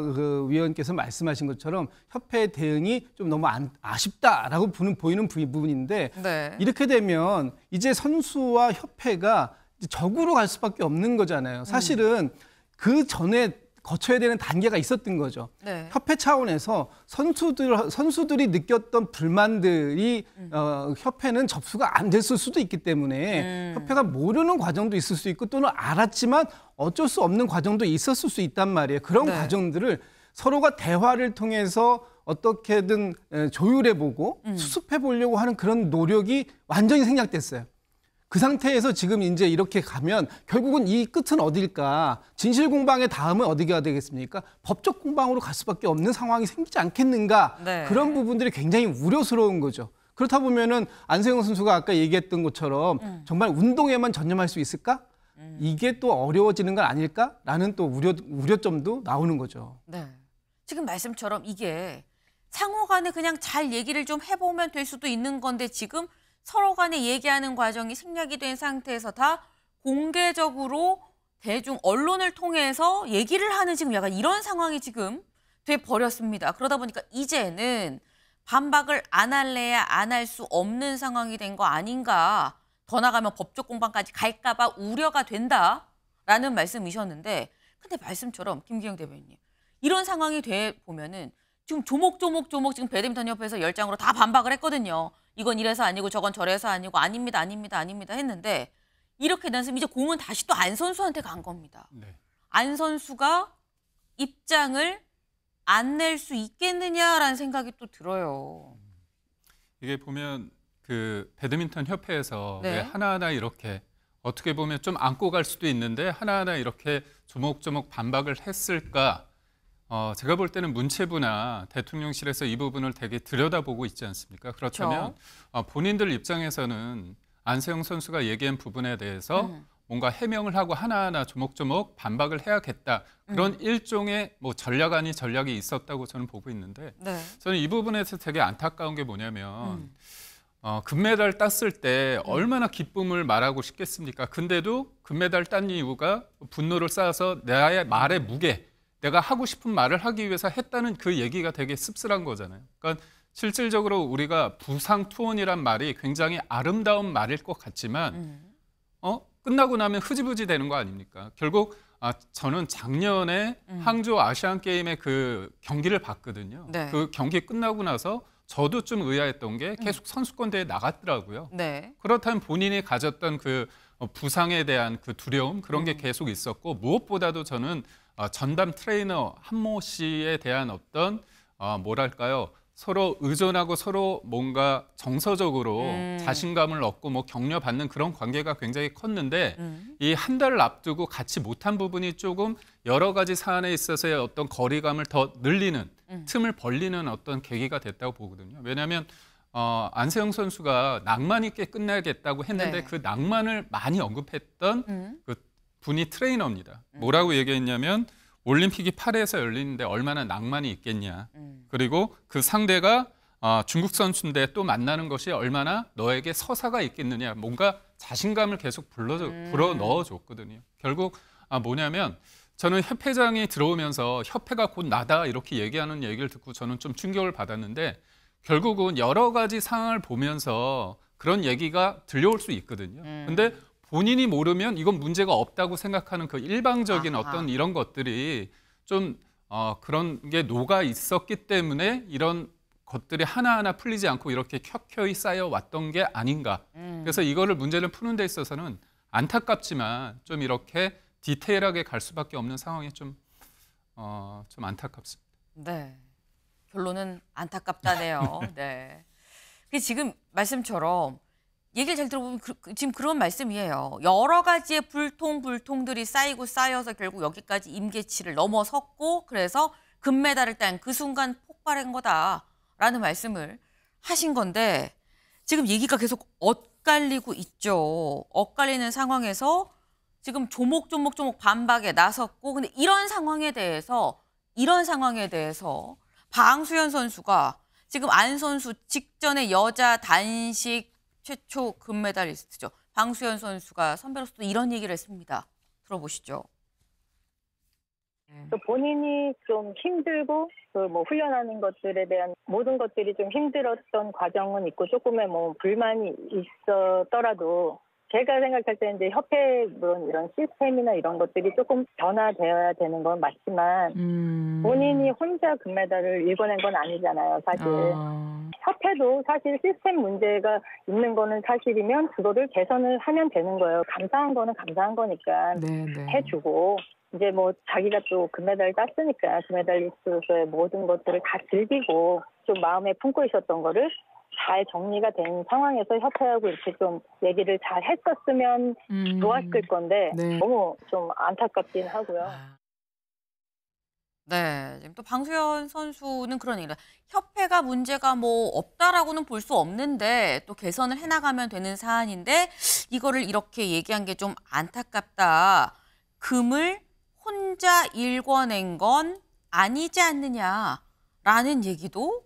C: 위원께서 말씀하신 것처럼 협회의 대응이 좀 너무 아쉽다라고 보이는 부분인데
A: 네.
C: 이렇게 되면 이제 선수와 협회가 적으로 갈 수밖에 없는 거잖아요. 사실은 그 전에 거쳐야 되는 단계가 있었던 거죠.
A: 네.
C: 협회 차원에서 선수들이 느꼈던 불만들이 협회는 접수가 안 됐을 수도 있기 때문에 협회가 모르는 과정도 있을 수 있고 또는 알았지만 어쩔 수 없는 과정도 있었을 수 있단 말이에요. 그런
A: 네.
C: 과정들을 서로가 대화를 통해서 어떻게든 조율해보고 수습해보려고 하는 그런 노력이 완전히 생략됐어요. 그 상태에서 지금 이제 이렇게 가면 결국은 이 끝은 어딜까? 진실 공방의 다음은 어디가 되겠습니까? 법적 공방으로 갈 수밖에 없는 상황이 생기지 않겠는가?
A: 네.
C: 그런 부분들이 굉장히 우려스러운 거죠. 그렇다 보면은 안세영 선수가 아까 얘기했던 것처럼 정말 운동에만 전념할 수 있을까? 이게 또 어려워지는 건 아닐까라는 또 우려점도 나오는 거죠.
A: 네. 지금 말씀처럼 이게 상호 간에 그냥 잘 얘기를 좀 해보면 될 수도 있는 건데 지금 서로 간에 얘기하는 과정이 생략이 된 상태에서 다 공개적으로 대중 언론을 통해서 얘기를 하는 지금 약간 이런 상황이 지금 돼 버렸습니다. 그러다 보니까 이제는 반박을 안 할래야 안 할 수 없는 상황이 된 거 아닌가. 더 나가면 법적 공방까지 갈까 봐 우려가 된다라는 말씀이셨는데 근데 말씀처럼 김기영 대변인님 이런 상황이 돼 보면은 지금 조목조목 지금 배드민턴 협회에서 10장으로 다 반박을 했거든요. 이건 이래서 아니고 저건 저래서 아니고 아닙니다 했는데 이렇게 된 이제 공은 다시 또 안 선수한테 간 겁니다.
D: 네.
A: 안 선수가 입장을 안 낼 수 있겠느냐라는 생각이 또 들어요.
D: 이게 보면 그 배드민턴 협회에서
A: 네.
D: 왜 하나하나 이렇게 어떻게 보면 좀 안고 갈 수도 있는데 하나하나 이렇게 조목조목 반박을 했을까? 제가 볼 때는 문체부나 대통령실에서 이 부분을 되게 들여다보고 있지 않습니까? 그렇다면 본인들 입장에서는 안세영 선수가 얘기한 부분에 대해서 뭔가 해명을 하고 하나하나 조목조목 반박을 해야겠다. 그런 일종의 뭐 전략 아닌 전략이 있었다고 저는 보고 있는데
A: 네.
D: 저는 이 부분에서 되게 안타까운 게 뭐냐면 금메달 땄을 때 얼마나 기쁨을 말하고 싶겠습니까? 근데도 금메달 딴 이유가 분노를 쌓아서 나의 말의 무게, 내가 하고 싶은 말을 하기 위해서 했다는 그 얘기가 되게 씁쓸한 거잖아요. 그러니까 실질적으로 우리가 부상투혼이란 말이 굉장히 아름다운 말일 것 같지만 끝나고 나면 흐지부지 되는 거 아닙니까? 결국 저는 작년에 항저우 아시안게임의 그 경기를 봤거든요.
A: 네.
D: 그 경기 끝나고 나서 저도 좀 의아했던 게 계속 선수권 대회에 나갔더라고요.
A: 네.
D: 그렇다면 본인이 가졌던 그 부상에 대한 그 두려움 그런 게 계속 있었고 무엇보다도 저는 전담 트레이너 한모 씨에 대한 어떤 뭐랄까요? 서로 의존하고 서로 뭔가 정서적으로 자신감을 얻고 뭐 격려받는 그런 관계가 굉장히 컸는데 이 한 달을 앞두고 같이 못한 부분이 조금 여러 가지 사안에 있어서의 어떤 거리감을 더 늘리는 틈을 벌리는 어떤 계기가 됐다고 보거든요. 왜냐하면 안세영 선수가 낭만 있게 끝내겠다고 했는데
A: 네.
D: 그 낭만을 많이 언급했던 그 분이 트레이너입니다. 뭐라고 얘기했냐면 올림픽이 파리에서 열리는데 얼마나 낭만이 있겠냐. 그리고 그 상대가 중국 선수인데 또 만나는 것이 얼마나 너에게 서사가 있겠느냐. 뭔가 자신감을 계속 불어 넣어줬거든요. 결국 뭐냐면 저는 협회장이 들어오면서 협회가 곧 나다 이렇게 얘기하는 얘기를 듣고 저는 좀 충격을 받았는데 결국은 여러 가지 상황을 보면서 그런 얘기가 들려올 수 있거든요. 근데 본인이 모르면 이건 문제가 없다고 생각하는 그 일방적인 어떤 이런 것들이 좀 그런 게 녹아 있었기 때문에 이런 것들이 하나하나 풀리지 않고 이렇게 켜켜이 쌓여왔던 게 아닌가. 그래서 이거를 문제를 푸는 데 있어서는 안타깝지만 좀 이렇게 디테일하게 갈 수밖에 없는 상황이 좀 안타깝습니다.
A: 네. 결론은 안타깝다네요. 네. 지금 말씀처럼 얘기를 잘 들어보면 지금 그런 말씀이에요. 여러 가지의 불통들이 쌓이고 쌓여서 결국 여기까지 임계치를 넘어섰고 그래서 금메달을 딴 그 순간 폭발한 거다라는 말씀을 하신 건데 지금 얘기가 계속 엇갈리고 있죠. 엇갈리는 상황에서 지금 조목조목 반박에 나섰고 근데 이런 상황에 대해서 방수현 선수가 지금 안 선수 직전에 여자 단식 최초 금메달리스트죠. 방수현 선수가 선배로서도 이런 얘기를 했습니다. 들어보시죠.
I: 또 본인이 좀 힘들고 그 뭐 훈련하는 것들에 대한 모든 것들이 좀 힘들었던 과정은 있고 조금의 뭐 불만이 있었더라도 제가 생각할 때 이제 협회 물론 이런 시스템이나 이런 것들이 조금 변화되어야 되는 건 맞지만 본인이 혼자 금메달을 일궈낸 건 아니잖아요, 사실. 협회도 사실 시스템 문제가 있는 거는 사실이면 그거를 개선을 하면 되는 거예요. 감사한 거는 감사한 거니까 해주고 이제 뭐 자기가 또 금메달 땄으니까 금메달리스트로서의 모든 것들을 다 즐기고 좀 마음에 품고 있었던 거를 잘 정리가 된 상황에서 협회하고 이렇게 좀 얘기를 잘 했었으면 좋았을 건데 너무 좀 안타깝긴 하고요.
A: 네, 지금 또 방수현 선수는 그런 얘기를 협회가 문제가 뭐 없다라고는 볼 수 없는데 또 개선을 해나가면 되는 사안인데 이거를 이렇게 얘기한 게 좀 안타깝다. 금을 혼자 일궈낸 건 아니지 않느냐라는 얘기도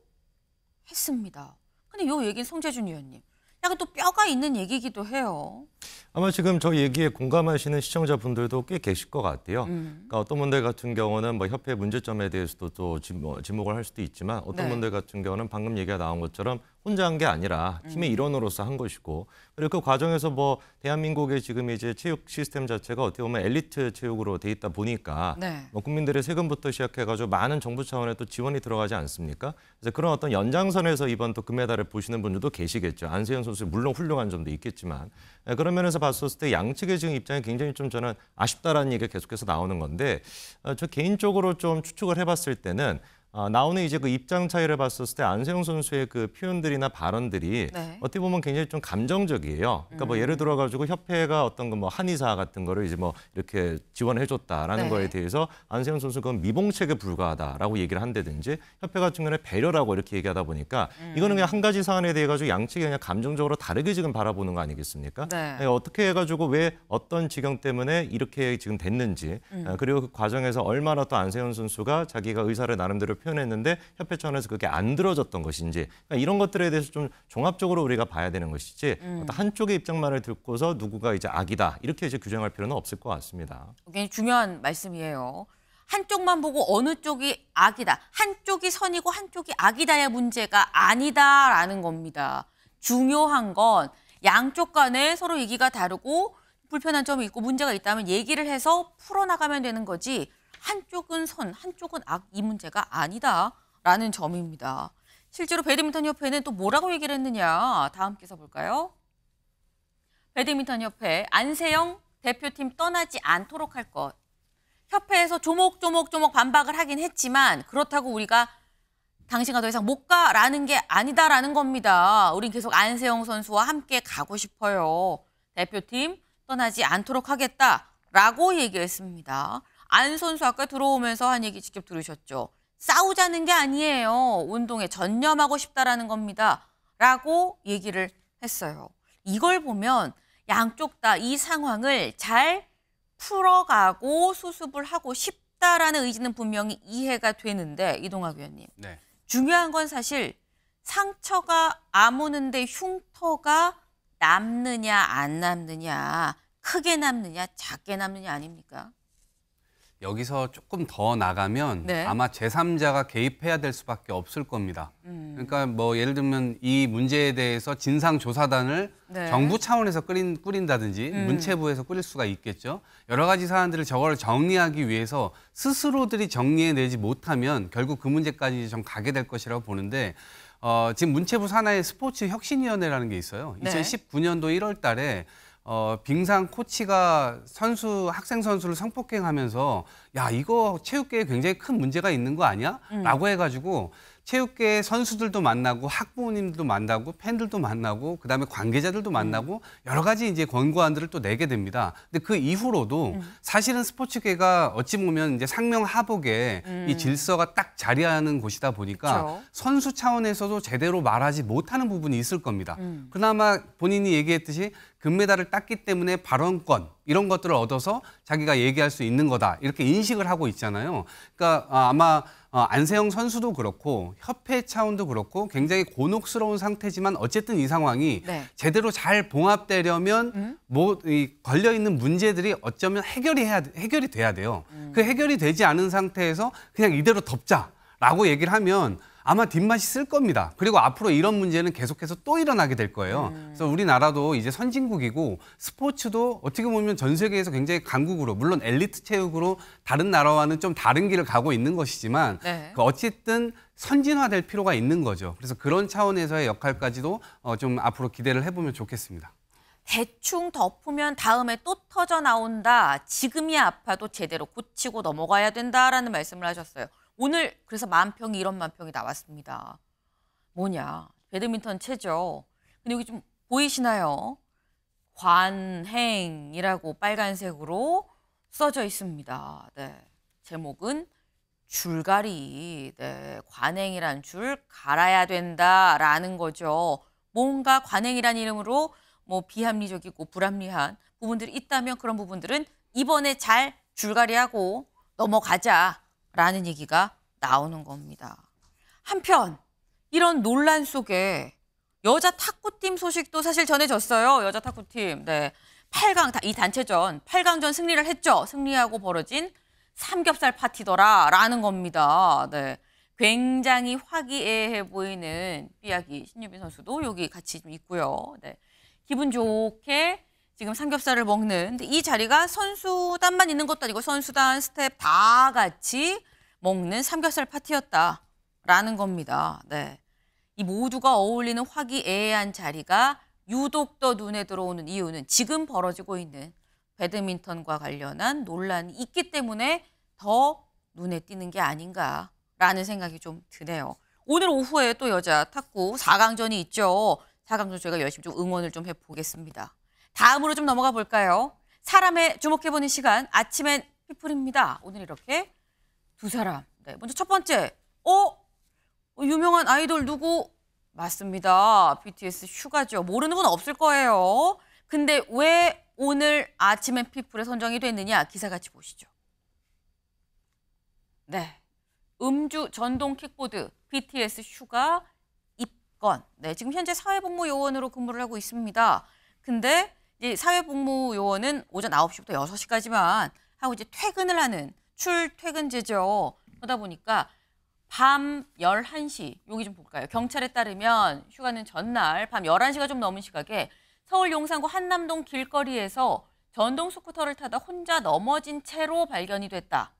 A: 했습니다. 근데 이 얘기는 송재준 위원님, 약간 또 뼈가 있는 얘기이기도 해요.
G: 아마 지금 저 얘기에 공감하시는 시청자분들도 꽤 계실 것 같아요. 그러니까 어떤 분들 같은 경우는 뭐 협회 문제점에 대해서도 또 지목을 할 수도 있지만 어떤 분들 같은 경우는 방금 얘기가 나온 것처럼 혼자 한 게 아니라 팀의 일원으로서 한 것이고 그리고 그 과정에서 뭐 대한민국의 지금 이제 체육 시스템 자체가 어떻게 보면 엘리트 체육으로 돼 있다 보니까 뭐 국민들의 세금부터 시작해가지고 많은 정부 차원의 또 지원이 들어가지 않습니까? 그래서 그런 어떤 연장선에서 이번 또 금메달을 보시는 분들도 계시겠죠. 안세영 선수 물론 훌륭한 점도 있겠지만 그런 면에서 봤었을 때 양측의 지금 입장이 굉장히 좀 저는 아쉽다라는 얘기가 계속해서 나오는 건데 저 개인적으로 좀 추측을 해봤을 때는 나오는 이제 그 입장 차이를 봤었을 때 안세영 선수의 그 표현들이나 발언들이 어떻게 보면 굉장히 좀 감정적이에요. 그러니까 뭐 예를 들어가지고 협회가 어떤 거 뭐 한의사 같은 거를 이제 뭐 이렇게 지원해줬다라는 거에 대해서 안세영 선수가 그건 미봉책에 불과하다라고 얘기를 한다든지 협회 같은 경우에 배려라고 이렇게 얘기하다 보니까 이거는 그냥 한 가지 사안에 대해 가지고 양측이 그냥 감정적으로 다르게 지금 바라보는 거 아니겠습니까? 어떻게 해가지고 왜 어떤 지경 때문에 이렇게 지금 됐는지 그리고 그 과정에서 얼마나 또 안세영 선수가 자기가 의사를 나름대로 표현했는데 협회 차원에서 그게 안 들어졌던 것인지 그러니까 이런 것들에 대해서 좀 종합적으로 우리가 봐야 되는 것이지 어떤 한쪽의 입장만을 듣고서 누구가 이제 악이다 이렇게 이제 규정할 필요는 없을 것 같습니다.
A: 굉장히 중요한 말씀이에요. 한쪽만 보고 어느 쪽이 악이다, 한쪽이 선이고 한쪽이 악이다의 문제가 아니다라는 겁니다. 중요한 건 양쪽 간에 서로 얘기가 다르고 불편한 점이 있고 문제가 있다면 얘기를 해서 풀어나가면 되는 거지 한쪽은 선, 한쪽은 악, 이 문제가 아니다라는 점입니다. 실제로 배드민턴 협회는 또 뭐라고 얘기를 했느냐 다음 기사 볼까요? 배드민턴 협회 안세영 대표팀 떠나지 않도록 할 것. 협회에서 조목조목 반박을 하긴 했지만 그렇다고 우리가 당신과 더 이상 못 가라는 게 아니다라는 겁니다. 우린 계속 안세영 선수와 함께 가고 싶어요. 대표팀 떠나지 않도록 하겠다라고 얘기했습니다. 안 선수 아까 들어오면서 한 얘기 직접 들으셨죠. 싸우자는 게 아니에요. 운동에 전념하고 싶다라는 겁니다. 라고 얘기를 했어요. 이걸 보면 양쪽 다 이 상황을 잘 풀어가고 수습을 하고 싶다라는 의지는 분명히 이해가 되는데 이동학 위원님.
H: 네.
A: 중요한 건 사실 상처가 아무는데 흉터가 남느냐 안 남느냐, 크게 남느냐 작게 남느냐 아닙니까?
H: 여기서 조금 더 나가면
A: 네.
H: 아마 제3자가 개입해야 될 수밖에 없을 겁니다. 그러니까 뭐 예를 들면 이 문제에 대해서 진상조사단을
A: 네.
H: 정부 차원에서 꾸린다든지 문체부에서 꾸릴 수가 있겠죠. 여러 가지 사안들을 저걸 정리하기 위해서 스스로들이 정리해내지 못하면 결국 그 문제까지 좀 가게 될 것이라고 보는데 지금 문체부 산하에 스포츠 혁신위원회라는 게 있어요.
A: 네.
H: 2019년도 1월 달에 빙상 코치가 학생 선수를 성폭행하면서 야 이거 체육계에 굉장히 큰 문제가 있는 거 아니야? 라고 해가지고 체육계 선수들도 만나고 학부모님들도 만나고 팬들도 만나고 그다음에 관계자들도 만나고 여러 가지 이제 권고안들을 또 내게 됩니다. 근데 그 이후로도 사실은 스포츠계가 어찌 보면 이제 상명하복에 이 질서가 딱 자리하는 곳이다 보니까
A: 그렇죠.
H: 선수 차원에서도 제대로 말하지 못하는 부분이 있을 겁니다. 그나마 본인이 얘기했듯이 금메달을 땄기 때문에 발언권 이런 것들을 얻어서 자기가 얘기할 수 있는 거다 이렇게 인식을 하고 있잖아요. 그러니까 아마 안세영 선수도 그렇고 협회 차원도 그렇고 굉장히 곤혹스러운 상태지만 어쨌든 이 상황이
A: 네.
H: 제대로 잘 봉합되려면 걸려 있는 문제들이 어쩌면 해결이 돼야 돼요. 그 해결이 되지 않은 상태에서 그냥 이대로 덮자라고 얘기를 하면 아마 뒷맛이 쓸 겁니다. 그리고 앞으로 이런 문제는 계속해서 또 일어나게 될 거예요. 그래서 우리나라도 이제 선진국이고 스포츠도 어떻게 보면 전 세계에서 굉장히 강국으로 물론 엘리트 체육으로 다른 나라와는 좀 다른 길을 가고 있는 것이지만
A: 네.
H: 어쨌든 선진화될 필요가 있는 거죠. 그래서 그런 차원에서의 역할까지도 좀 앞으로 기대를 해보면 좋겠습니다.
A: 대충 덮으면 다음에 또 터져 나온다. 지금이 아파도 제대로 고치고 넘어가야 된다라는 말씀을 하셨어요. 오늘 그래서 만평이 이런 만평이 나왔습니다. 뭐냐? 배드민턴 채죠. 근데 여기 좀 보이시나요? 관행이라고 빨간색으로 써져 있습니다. 네. 제목은 줄갈이. 네. 관행이란 줄 갈아야 된다라는 거죠. 뭔가 관행이란 이름으로 뭐 비합리적이고 불합리한 부분들이 있다면 그런 부분들은 이번에 잘 줄갈이하고 넘어가자라는 얘기가 나오는 겁니다. 한편 이런 논란 속에 여자 탁구팀 소식도 사실 전해졌어요. 여자 탁구팀. 네. 8강 이 단체전 8강전 승리를 했죠. 승리하고 벌어진 삼겹살 파티더라라는 겁니다. 네. 굉장히 화기애애해 보이는 삐약이 신유빈 선수도 여기 같이 좀 있고요. 네. 기분 좋게 지금 삼겹살을 먹는 근데 이 자리가 선수단만 있는 것도 아니고 선수단, 스텝 다 같이 먹는 삼겹살 파티였다라는 겁니다. 네. 이 모두가 어울리는 화기애애한 자리가 유독 더 눈에 들어오는 이유는 지금 벌어지고 있는 배드민턴과 관련한 논란이 있기 때문에 더 눈에 띄는 게 아닌가라는 생각이 좀 드네요. 오늘 오후에 또 여자 탁구 4강전이 있죠. 4강전 저희가 열심히 좀 응원을 좀 해보겠습니다. 다음으로 좀 넘어가 볼까요? 사람에 주목해보는 시간 아침엔 피플입니다. 오늘 이렇게 두 사람. 네, 먼저 첫 번째. 유명한 아이돌 누구? 맞습니다. BTS 슈가죠. 모르는 분 없을 거예요. 근데 왜 오늘 아침엔 피플에 선정이 됐느냐? 기사 같이 보시죠. 네. 음주 전동 킥보드 BTS 슈가 입건. 네, 지금 현재 사회복무요원으로 근무를 하고 있습니다. 근데 이제 사회복무요원은 오전 9시부터 6시까지만 하고 이제 퇴근을 하는 출퇴근제죠. 그러다 보니까 밤 11시, 여기 좀 볼까요? 경찰에 따르면 휴가는 전날 밤 11시가 좀 넘은 시각에 서울 용산구 한남동 길거리에서 전동 스쿠터를 타다 혼자 넘어진 채로 발견이 됐다.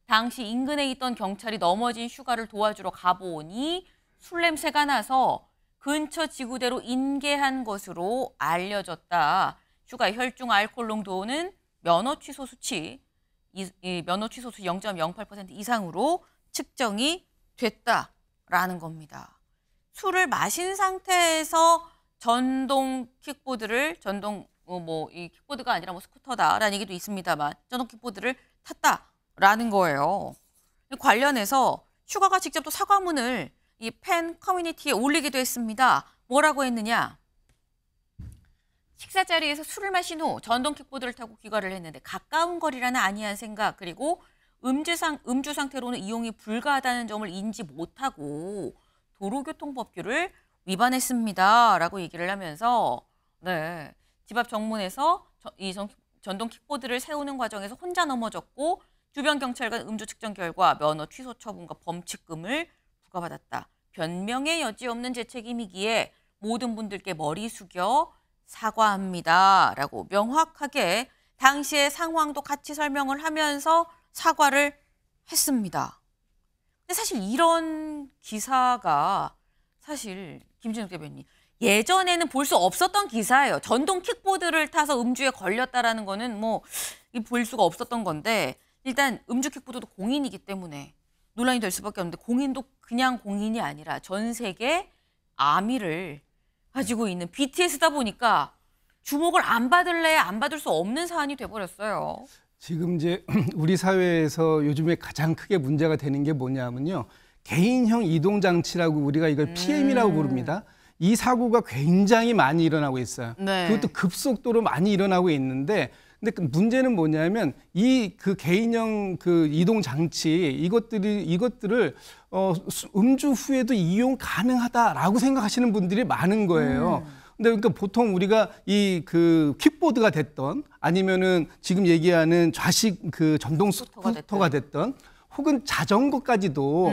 A: 당시 인근에 있던 경찰이 넘어진 슈가를 도와주러 가보니 술 냄새가 나서 근처 지구대로 인계한 것으로 알려졌다. 슈가의 혈중 알코올 농도는 면허 취소 수치, 이 면허 취소 수치 0.08% 이상으로 측정이 됐다라는 겁니다. 술을 마신 상태에서 전동 킥보드를 이 킥보드가 아니라 뭐 스쿠터다라는 얘기도 있습니다만 전동 킥보드를 탔다라는 거예요. 관련해서 슈가가 직접 또 사과문을 이 팬 커뮤니티에 올리기도 했습니다. 뭐라고 했느냐? 식사 자리에서 술을 마신 후 전동 킥보드를 타고 귀가를 했는데 가까운 거리라는 아니한 생각, 그리고 음주 상태로는 이용이 불가하다는 점을 인지 못하고 도로교통법규를 위반했습니다라고 얘기를 하면서 집 앞 정문에서 이 전동 킥보드를 세우는 과정에서 혼자 넘어졌고 주변 경찰관 음주 측정 결과 면허 취소 처분과 범칙금을 부과받았다. 변명의 여지 없는 제 책임이기에 모든 분들께 머리 숙여 사과합니다라고 명확하게 당시의 상황도 같이 설명을 하면서 사과를 했습니다. 근데 사실 이런 기사가 사실 김진욱 대변인 예전에는 볼 수 없었던 기사예요. 전동 킥보드를 타서 음주에 걸렸다라는 거는 뭐 볼 수가 없었던 건데 일단 음주 킥보드도 공인이기 때문에 논란이 될 수밖에 없는데 공인도 그냥 공인이 아니라 전 세계 아미를 가지고 있는 BTS다 보니까 주목을 안 받을래 안 받을 수 없는 사안이 돼버렸어요.
C: 지금 이제 우리 사회에서 요즘에 가장 크게 문제가 되는 게 뭐냐면요. 개인형 이동장치라고 우리가 이걸 PM이라고 부릅니다. 이 사고가 굉장히 많이 일어나고 있어요.
A: 네.
C: 그것도 급속도로 많이 일어나고 있는데 근데 그 문제는 뭐냐면 그 개인형 그 이동 장치 이것들을 음주 후에도 이용 가능하다라고 생각하시는 분들이 많은 거예요. 근데 그러니까 보통 우리가 이 그 킥보드가 됐던 아니면은 지금 얘기하는 좌식 그 전동 스쿠터가 됐던 혹은 자전거까지도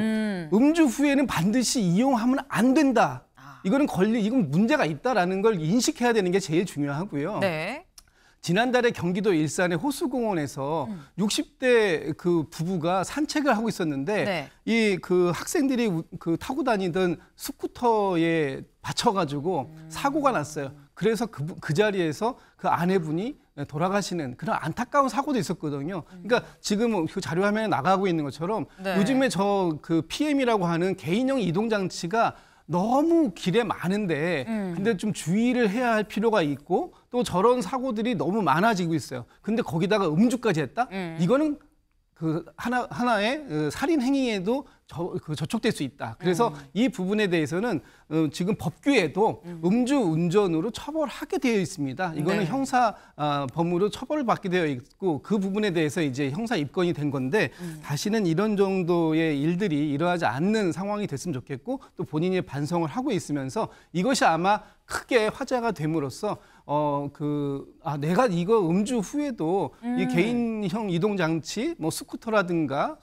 C: 음주 후에는 반드시 이용하면 안 된다. 이건 문제가 있다라는 걸 인식해야 되는 게 제일 중요하고요.
A: 네.
C: 지난달에 경기도 일산의 호수공원에서 60대 그 부부가 산책을 하고 있었는데 이 그 학생들이 그 타고 다니던 스쿠터에 받쳐가지고 사고가 났어요. 그래서 그 자리에서 그 아내분이 돌아가시는 그런 안타까운 사고도 있었거든요. 그러니까 지금 그 자료 화면에 나가고 있는 것처럼 요즘에 저 그 PM이라고 하는 개인형 이동장치가 너무 길에 많은데 근데 좀 주의를 해야 할 필요가 있고 또 저런 사고들이 너무 많아지고 있어요. 근데 거기다가 음주까지 했다? 이거는 그 하나의 살인 행위에도 저촉될 수 있다. 그래서 이 부분에 대해서는 지금 법규에도 음주 운전으로 처벌하게 되어 있습니다. 이거는 형사 법무로 처벌을 받게 되어 있고 그 부분에 대해서 이제 형사 입건이 된 건데 다시는 이런 정도의 일들이 일어나지 않는 상황이 됐으면 좋겠고 또 본인이 반성을 하고 있으면서 이것이 아마 크게 화제가 됨으로써 내가 이거 음주 후에도 이 개인형 이동 장치 뭐 스쿠터라든가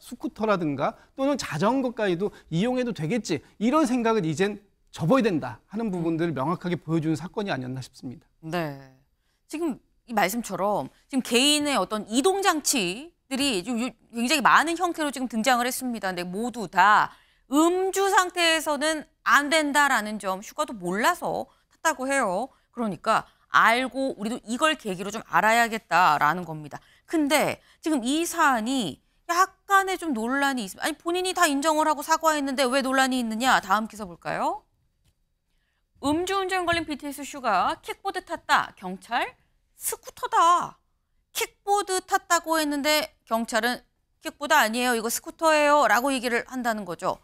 C: 또는 자전거까지도 이용해도 되겠지 이런 생각을 이젠 접어야 된다 하는 부분들을 명확하게 보여주는 사건이 아니었나 싶습니다.
A: 네. 지금 이 말씀처럼 지금 개인의 어떤 이동 장치들이 굉장히 많은 형태로 지금 등장을 했습니다. 근데 모두 다 음주 상태에서는 안 된다라는 점 슈가도 몰라서 탔다고 해요. 그러니까 알고 우리도 이걸 계기로 좀 알아야겠다라는 겁니다. 근데 지금 이 사안이 약간의 좀 논란이 있습니다. 아니 본인이 다 인정을 하고 사과했는데 왜 논란이 있느냐? 다음 기사 볼까요? 음주운전 걸린 BTS 슈가 킥보드 탔다. 경찰 스쿠터다. 킥보드 탔다고 했는데 경찰은 킥보드 아니에요. 이거 스쿠터예요. 라고 얘기를 한다는 거죠.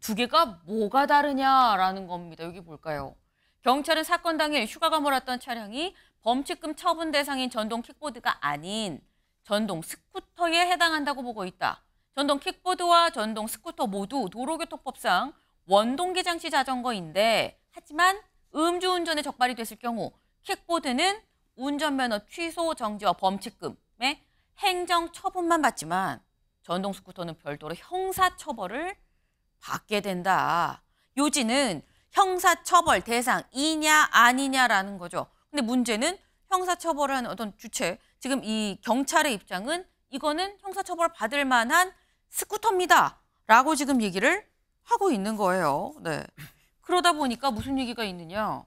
A: 두 개가 뭐가 다르냐라는 겁니다. 여기 볼까요? 경찰은 사건 당일 슈가가 몰았던 차량이 범칙금 처분 대상인 전동 킥보드가 아닌 전동 스쿠터에 해당한다고 보고 있다. 전동 킥보드와 전동 스쿠터 모두 도로교통법상 원동기 장치 자전거인데 하지만 음주운전에 적발이 됐을 경우 킥보드는 운전면허 취소 정지와 범칙금의 행정처분만 받지만 전동 스쿠터는 별도로 형사처벌을 받게 된다. 요지는 형사처벌 대상이냐 아니냐라는 거죠. 근데 문제는 형사처벌을 하는 어떤 주체, 지금 이 경찰의 입장은 이거는 형사처벌 받을 만한 스쿠터입니다. 라고 지금 얘기를 하고 있는 거예요. 네. 그러다 보니까 무슨 얘기가 있느냐.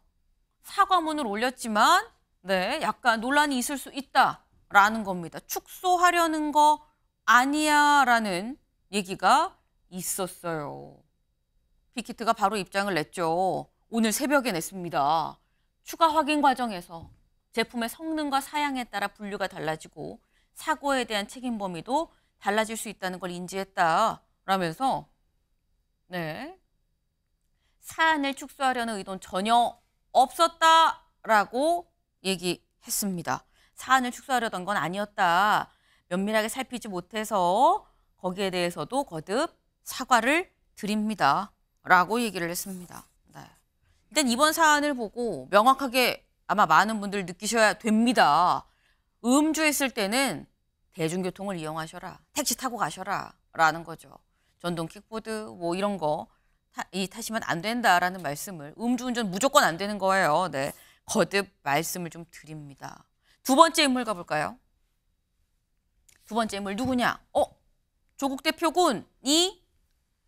A: 사과문을 올렸지만 네, 약간 논란이 있을 수 있다라는 겁니다. 축소하려는 거 아니야라는 얘기가 있었어요. 빅히트가 바로 입장을 냈죠. 오늘 새벽에 냈습니다. 추가 확인 과정에서 제품의 성능과 사양에 따라 분류가 달라지고 사고에 대한 책임 범위도 달라질 수 있다는 걸 인지했다라면서 네, 사안을 축소하려는 의도는 전혀 없었다라고 얘기했습니다. 사안을 축소하려던 건 아니었다. 면밀하게 살피지 못해서 거기에 대해서도 거듭 사과를 드립니다. 라고 얘기를 했습니다. 네. 일단 이번 사안을 보고 명확하게 아마 많은 분들 느끼셔야 됩니다. 음주했을 때는 대중교통을 이용하셔라. 택시 타고 가셔라. 라는 거죠. 전동 킥보드 뭐 이런 거 타시면 안 된다라는 말씀을 음주운전 무조건 안 되는 거예요. 네. 거듭 말씀을 좀 드립니다. 두 번째 인물 가볼까요? 두 번째 인물 누구냐? 조국 대표군이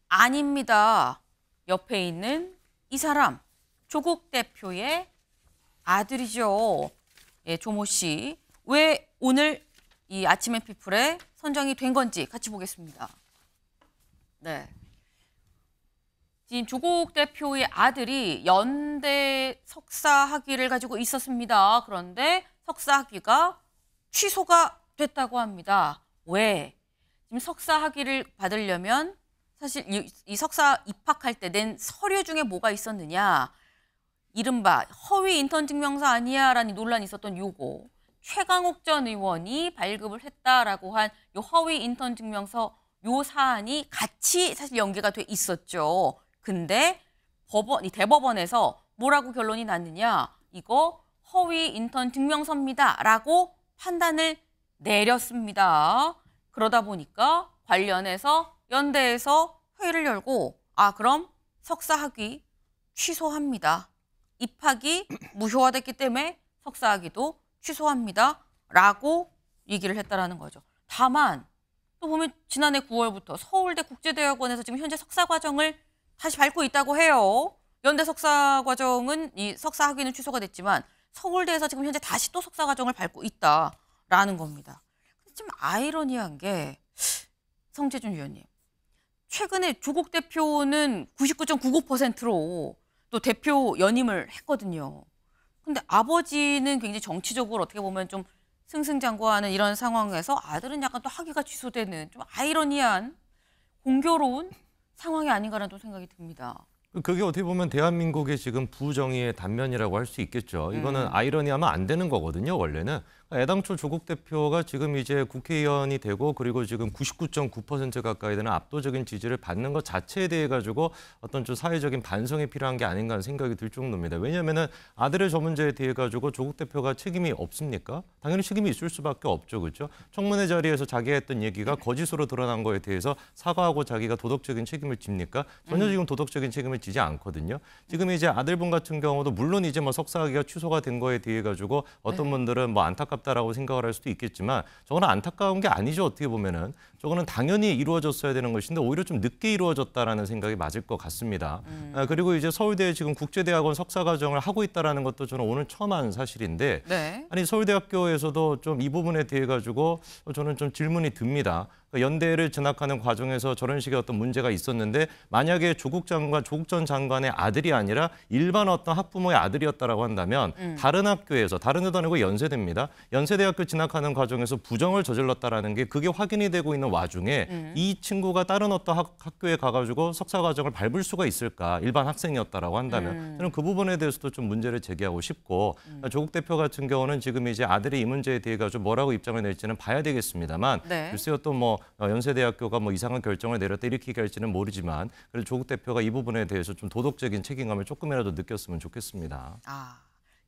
A: 아닙니다. 옆에 있는 이 사람 조국 대표의 아들이죠. 예, 조모 씨. 왜 오늘 이 아침의 피플에 선정이 된 건지 같이 보겠습니다. 네. 지금 조국 대표의 아들이 연대 석사 학위를 가지고 있었습니다. 그런데 석사 학위가 취소가 됐다고 합니다. 왜? 지금 석사 학위를 받으려면 사실 이 석사 입학할 때 낸 서류 중에 뭐가 있었느냐. 이른바 허위 인턴 증명서 아니야 라는 논란이 있었던 요거. 최강욱 전 의원이 발급을 했다라고 한 요 허위 인턴 증명서 요 사안이 같이 사실 연계가 돼 있었죠. 근데 이 대법원에서 뭐라고 결론이 났느냐. 이거 허위 인턴 증명서입니다. 라고 판단을 내렸습니다. 그러다 보니까 관련해서 연대에서 회의를 열고 그럼 석사 학위 취소합니다. 입학이 무효화됐기 때문에 석사 학위도 취소합니다. 라고 얘기를 했다라는 거죠. 다만 또 보면 지난해 9월부터 서울대 국제대학원에서 지금 현재 석사 과정을 다시 밟고 있다고 해요. 연대 석사 과정은 이 석사 학위는 취소가 됐지만 서울대에서 지금 현재 다시 또 석사 과정을 밟고 있다라는 겁니다. 좀 아이러니한 게 성재준 위원님. 최근에 조국 대표는 99.99%로 또 대표 연임을 했거든요. 근데 아버지는 굉장히 정치적으로 어떻게 보면 좀 승승장구하는 이런 상황에서 아들은 약간 또 학위가 취소되는 좀 아이러니한 공교로운 상황이 아닌가라는 또 생각이 듭니다.
G: 그게 어떻게 보면 대한민국의 지금 부정의의 단면이라고 할 수 있겠죠. 이거는 아이러니하면 안 되는 거거든요, 원래는. 애당초 조국 대표가 지금 이제 국회의원이 되고 그리고 지금 99.9% 가까이 되는 압도적인 지지를 받는 것 자체에 대해 가지고 어떤 좀 사회적인 반성이 필요한 게 아닌가 하는 생각이 들 정도입니다. 왜냐하면은 아들의 저 문제에 대해 가지고 조국 대표가 책임이 없습니까? 당연히 책임이 있을 수밖에 없죠, 그렇죠? 청문회 자리에서 자기가 했던 얘기가 거짓으로 드러난 거에 대해서 사과하고 자기가 도덕적인 책임을 집니까? 전혀 지금 도덕적인 책임을 지지 않거든요. 지금 이제 아들분 같은 경우도 물론 이제 뭐 석사학위가 취소가 된 거에 대해 가지고 어떤 분들은 뭐 안타깝다라고 생각을 할 수도 있겠지만 저거는 안타까운 게 아니죠. 어떻게 보면은 저거는 당연히 이루어졌어야 되는 것인데 오히려 좀 늦게 이루어졌다라는 생각이 맞을 것 같습니다. 그리고 이제 서울대 지금 국제대학원 석사 과정을 하고 있다라는 것도 저는 오늘 처음 한 사실인데
A: 네.
G: 아니 서울대학교에서 좀 이 부분에 대해 가지고 저는 좀 질문이 듭니다. 연대를 진학하는 과정에서 저런 식의 어떤 문제가 있었는데 만약에 조국 전 장관의 아들이 아니라 일반 어떤 학부모의 아들이었다라고 한다면 다른 학교에서 다른 데도 아니고 연세대입니다. 연세대학교 진학하는 과정에서 부정을 저질렀다라는 게 그게 확인이 되고 있는 와중에 이 친구가 다른 어떤 학교에 가가지고 석사 과정을 밟을 수가 있을까? 일반 학생이었다라고 한다면 저는 그 부분에 대해서도 좀 문제를 제기하고 싶고 조국 대표 같은 경우는 지금 이제 아들이 이 문제에 대해 가지고 뭐라고 입장을 낼지는 봐야 되겠습니다만
A: 네.
G: 글쎄요 또 뭐 연세대학교가 뭐 이상한 결정을 내렸다 이렇게 얘기할지는 모르지만 그래도 조국 대표가 이 부분에 대해서 좀 도덕적인 책임감을 조금이라도 느꼈으면 좋겠습니다.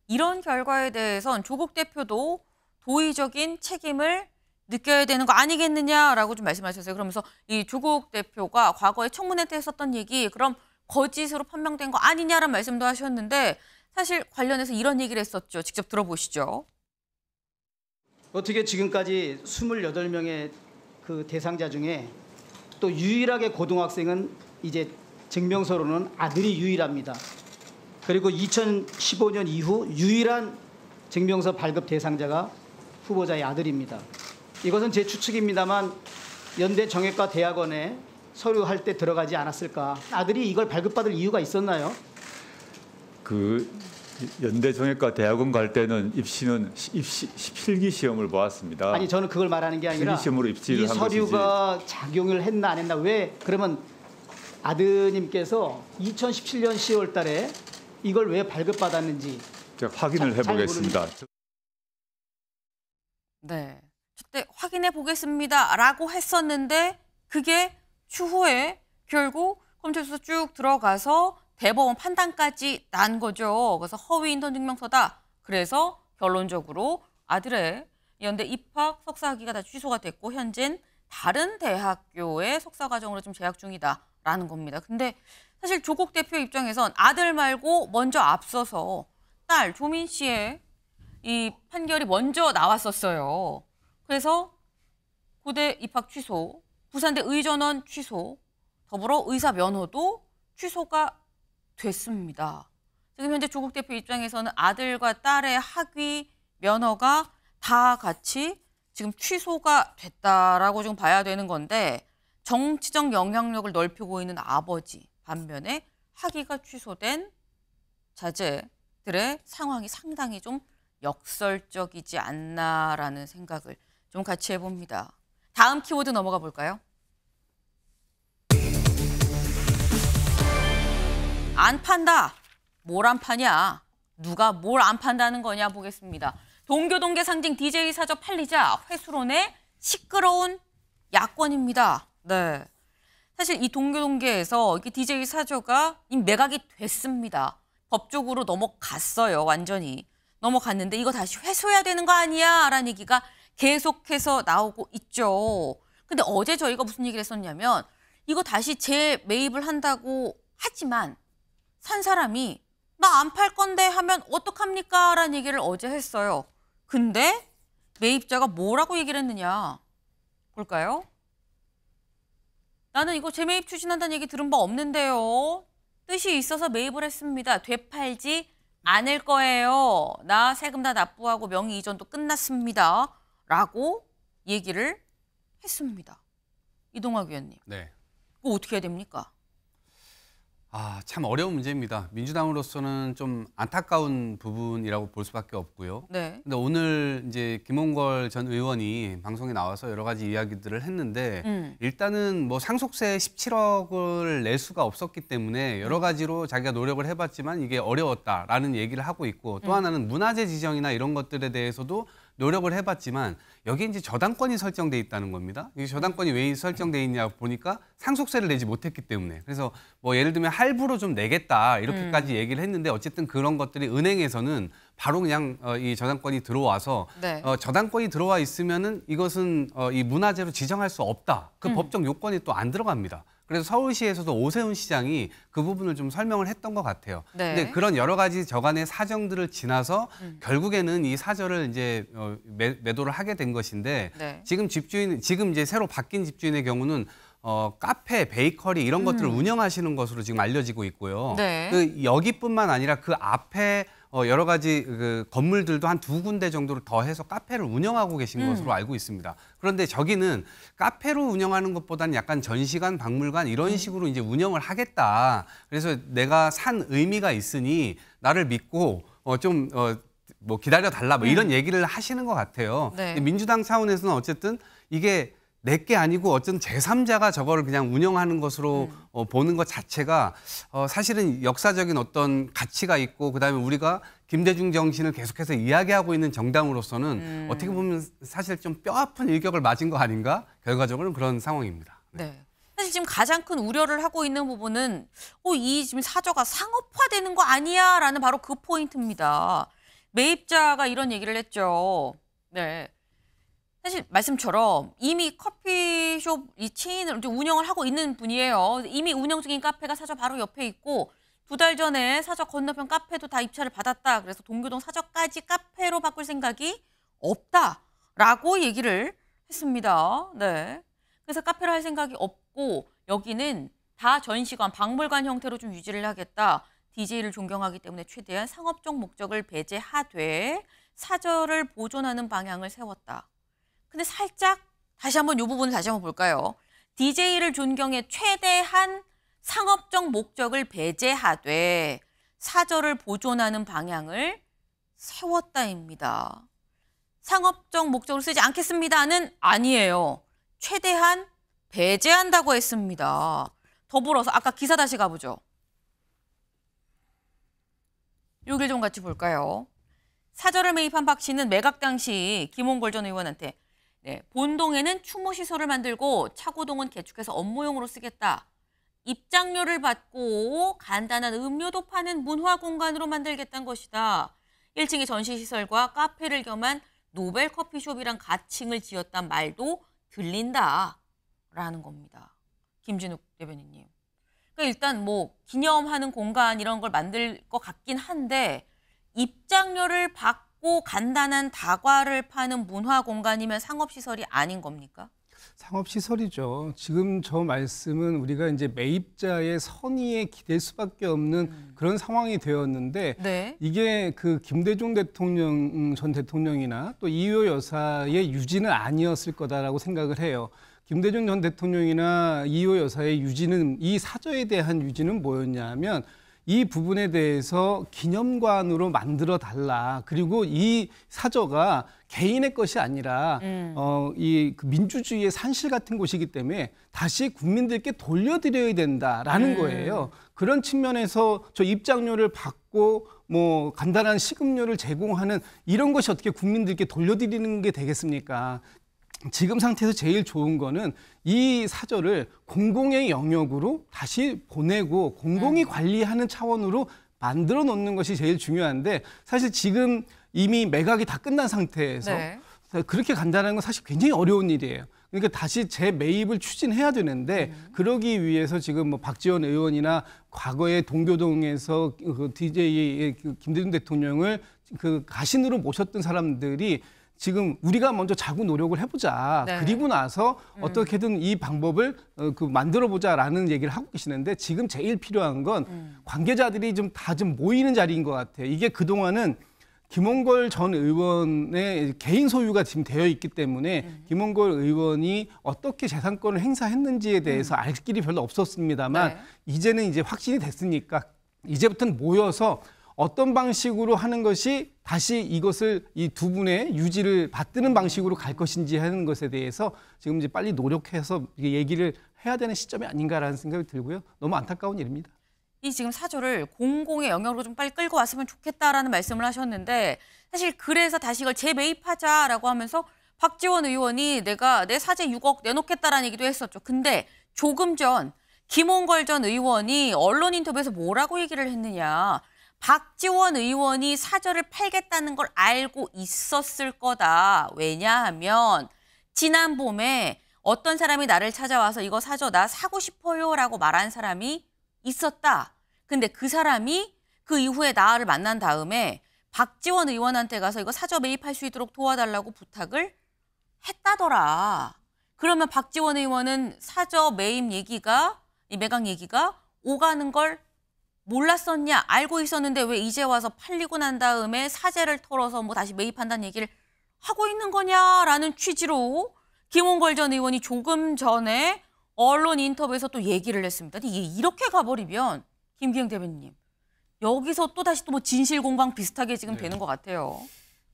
A: 이런 결과에 대해선 조국 대표도 도의적인 책임을 느껴야 되는 거 아니겠느냐라고 좀 말씀하셨어요. 그러면서 이 조국 대표가 과거에 청문회 때 했었던 얘기 그럼 거짓으로 판명된 거 아니냐라는 말씀도 하셨는데 사실 관련해서 이런 얘기를 했었죠. 직접 들어보시죠.
J: 어떻게 지금까지 28명의 그 대상자 중에 또 유일하게 고등학생은 이제 증명서로는 아들이 유일합니다. 그리고 2015년 이후 유일한 증명서 발급 대상자가 후보자의 아들입니다. 이것은 제 추측입니다만 연대 정외과 대학원에 서류할 때 들어가지 않았을까. 아들이 이걸 발급받을 이유가 있었나요?
K: 그 연대 정외과 대학원 갈 때는 입시는 필기 시험을 보았습니다.
J: 아니 저는 그걸 말하는 게 아니라
K: 필기 시험으로 입시를
J: 이
K: 한
J: 서류가 작용을 했나 안 했나. 왜 그러면 아드님께서 2017년 10월 달에 이걸 왜 발급받았는지
K: 제가 확인을
J: 잘
K: 해보겠습니다.
A: 네. 그때 확인해 보겠습니다라고 했었는데 그게 추후에 결국 검찰에서 쭉 들어가서 대법원 판단까지 난 거죠. 그래서 허위 인턴 증명서다. 그래서 결론적으로 아들의 연대 입학 석사 학위가 다 취소가 됐고 현재는 다른 대학교의 석사 과정으로 좀 재학 중이다라는 겁니다. 근데 사실 조국 대표 입장에선 아들 말고 먼저 앞서서 딸 조민 씨의 이 판결이 먼저 나왔었어요. 그래서 고대 입학 취소, 부산대 의전원 취소, 더불어 의사 면허도 취소가 됐습니다. 지금 현재 조국 대표 입장에서는 아들과 딸의 학위 면허가 다 같이 지금 취소가 됐다라고 좀 봐야 되는 건데 정치적 영향력을 넓히고 있는 아버지 반면에 학위가 취소된 자제들의 상황이 상당히 좀 역설적이지 않나라는 생각을 좀 같이 해봅니다. 다음 키워드 넘어가 볼까요? 안 판다. 뭘 안 파냐? 누가 뭘 안 판다는 거냐 보겠습니다. 동교동계 상징 DJ 사저 팔리자 회수론의 시끄러운 야권입니다. 네. 사실 이 동교동계에서 이게 DJ 사저가 매각이 됐습니다. 법적으로 넘어갔어요. 완전히. 넘어갔는데 이거 다시 회수해야 되는 거 아니야? 라는 얘기가 계속해서 나오고 있죠. 근데 어제 저희가 무슨 얘기를 했었냐면 이거 다시 재매입을 한다고 하지만 산 사람이 나 안 팔 건데 하면 어떡합니까? 라는 얘기를 어제 했어요. 근데 매입자가 뭐라고 얘기를 했느냐 볼까요? 나는 이거 재매입 추진한다는 얘기 들은 바 없는데요. 뜻이 있어서 매입을 했습니다. 되팔지 않을 거예요. 나 세금 다 납부하고 명의 이전도 끝났습니다. 라고 얘기를 했습니다. 이동학 위원님.
H: 네.
A: 그거 어떻게 해야 됩니까?
H: 참 어려운 문제입니다. 민주당으로서는 좀 안타까운 부분이라고 볼 수밖에 없고요.
A: 네.
H: 근데 오늘 이제 김홍걸 전 의원이 방송에 나와서 여러 가지 이야기들을 했는데 일단은 뭐 상속세 17억을 낼 수가 없었기 때문에 여러 가지로 자기가 노력을 해봤지만 이게 어려웠다라는 얘기를 하고 있고 또 하나는 문화재 지정이나 이런 것들에 대해서도 노력을 해봤지만 여기에 이제 저당권이 설정돼 있다는 겁니다. 이 저당권이 왜 설정돼 있냐 보니까 상속세를 내지 못했기 때문에. 그래서 뭐 예를 들면 할부로 좀 내겠다 이렇게까지 얘기를 했는데 어쨌든 그런 것들이 은행에서는 바로 그냥 이 저당권이 들어와서
A: 네.
H: 저당권이 들어와 있으면은 이것은 이 문화재로 지정할 수 없다. 그 법적 요건이 또 안 들어갑니다. 그래서 서울시에서도 오세훈 시장이 그 부분을 좀 설명을 했던 것 같아요.
A: 네.
H: 근데 그런 여러 가지 저간의 사정들을 지나서 결국에는 이 사저를 이제 매도를 하게 된 것인데
A: 네.
H: 지금 이제 새로 바뀐 집주인의 경우는 카페, 베이커리 이런 것들을 운영하시는 것으로 지금 알려지고 있고요.
A: 네.
H: 그 여기뿐만 아니라 그 앞에 여러 가지 그 건물들도 한 2군데 정도를 더해서 카페를 운영하고 계신 것으로 알고 있습니다. 그런데 저기는 카페로 운영하는 것보다는 약간 전시관, 박물관 이런 식으로 이제 운영을 하겠다. 그래서 내가 산 의미가 있으니 나를 믿고 뭐 기다려 달라 뭐 이런 얘기를 하시는 것 같아요.
A: 네.
H: 민주당 차원에서는 어쨌든 이게 내게 아니고 어떤 제3자가 저거를 그냥 운영하는 것으로 보는 것 자체가 사실은 역사적인 어떤 가치가 있고 그다음에 우리가 김대중 정신을 계속해서 이야기하고 있는 정당으로서는 어떻게 보면 사실 좀 뼈아픈 일격을 맞은 거 아닌가? 결과적으로는 그런 상황입니다.
A: 네. 사실 지금 가장 큰 우려를 하고 있는 부분은 이 지금 사저가 상업화되는 거 아니야? 라는 바로 그 포인트입니다. 매입자가 이런 얘기를 했죠. 네. 사실 말씀처럼 이미 커피숍 이 체인을 운영을 하고 있는 분이에요. 이미 운영 중인 카페가 사저 바로 옆에 있고 2달 전에 사저 건너편 카페도 다 입찰을 받았다. 그래서 동교동 사저까지 카페로 바꿀 생각이 없다라고 얘기를 했습니다. 네. 그래서 카페를 할 생각이 없고 여기는 다 전시관, 박물관 형태로 좀 유지를 하겠다. DJ를 존경하기 때문에 최대한 상업적 목적을 배제하되 사저를 보존하는 방향을 세웠다. 근데 살짝 다시 한번 이 부분을 다시 한번 볼까요? DJ를 존경해 최대한 상업적 목적을 배제하되 사저를 보존하는 방향을 세웠다입니다. 상업적 목적으로 쓰지 않겠습니다는 아니에요. 최대한 배제한다고 했습니다. 더불어서 아까 기사 다시 가보죠. 여길 좀 같이 볼까요? 사저를 매입한 박 씨는 매각 당시 김홍걸 전 의원한테 본동에는 추모시설을 만들고 차고동은 개축해서 업무용으로 쓰겠다. 입장료를 받고 간단한 음료도 파는 문화 공간으로 만들겠다는 것이다. 1층에 전시시설과 카페를 겸한 노벨 커피숍이란 가칭을 지었단 말도 들린다라는 겁니다. 김진욱 대변인님. 그러니까 일단 뭐 기념하는 공간 이런 걸 만들 것 같긴 한데 입장료를 받고 간단한 다과를 파는 문화 공간이면 상업시설이 아닌 겁니까?
C: 상업시설이죠. 지금 저 말씀은 우리가 이제 매입자의 선의에 기댈 수밖에 없는 그런 상황이 되었는데
A: 네.
C: 이게 그 김대중 대통령 전 대통령이나 또 이효 여사의 유지는 아니었을 거다라고 생각을 해요. 김대중 전 대통령이나 이효 여사의 유지는 이 사저에 대한 유지는 뭐였냐면 이 부분에 대해서 기념관으로 만들어 달라. 그리고 이 사저가 개인의 것이 아니라 이 민주주의의 산실 같은 곳이기 때문에 다시 국민들께 돌려드려야 된다라는 거예요. 그런 측면에서 저 입장료를 받고 뭐 간단한 식음료를 제공하는 이런 것이 어떻게 국민들께 돌려드리는 게 되겠습니까? 지금 상태에서 제일 좋은 거는 이 사저를 공공의 영역으로 다시 보내고 공공이 관리하는 차원으로 만들어 놓는 것이 제일 중요한데 사실 지금 이미 매각이 다 끝난 상태에서 그렇게 간다는 건 사실 굉장히 어려운 일이에요. 그러니까 다시 재매입을 추진해야 되는데 그러기 위해서 지금 뭐 박지원 의원이나 과거에 동교동에서 그 DJ 김대중 대통령을 그 가신으로 모셨던 사람들이 지금 우리가 먼저 자구 노력을 해보자. 그리고 나서 어떻게든 이 방법을 만들어보자라는 얘기를 하고 계시는데 지금 제일 필요한 건 관계자들이 좀 다 좀 모이는 자리인 것 같아요. 이게 그동안은 김홍걸 전 의원의 개인 소유가 지금 되어 있기 때문에 김홍걸 의원이 어떻게 재산권을 행사했는지에 대해서 알 길이 별로 없었습니다만 이제는 이제 확신이 됐으니까 이제부터는 모여서 어떤 방식으로 하는 것이 다시 이것을 이 두 분의 유지를 받드는 방식으로 갈 것인지 하는 것에 대해서 지금 이제 빨리 노력해서 얘기를 해야 되는 시점이 아닌가라는 생각이 들고요. 너무 안타까운 일입니다.
A: 이 지금 사저를 공공의 영역으로 좀 빨리 끌고 왔으면 좋겠다라는 말씀을 하셨는데 사실 그래서 다시 이걸 재매입하자라고 하면서 박지원 의원이 내가 내 사재 6억 내놓겠다라는 얘기도 했었죠. 근데 조금 전 김홍걸 전 의원이 언론 인터뷰에서 뭐라고 얘기를 했느냐. 박지원 의원이 사저를 팔겠다는 걸 알고 있었을 거다. 왜냐하면 지난 봄에 어떤 사람이 나를 찾아와서 이거 사저 나 사고 싶어요 라고 말한 사람이 있었다. 근데 그 사람이 그 이후에 나를 만난 다음에 박지원 의원한테 가서 이거 사저 매입할 수 있도록 도와달라고 부탁을 했다더라. 그러면 박지원 의원은 사저 매입 얘기가, 이 매각 얘기가 오가는 걸 몰랐었냐? 알고 있었는데 왜 이제 와서 팔리고 난 다음에 사재를 털어서 뭐 다시 매입한다는 얘기를 하고 있는 거냐라는 취지로 김홍걸 전 의원이 조금 전에 언론 인터뷰에서 또 얘기를 했습니다. 근데 이게 이렇게 가버리면 김기영 대변인님 여기서 또 다시 또 뭐 진실 공방 비슷하게 지금 되는 것 같아요.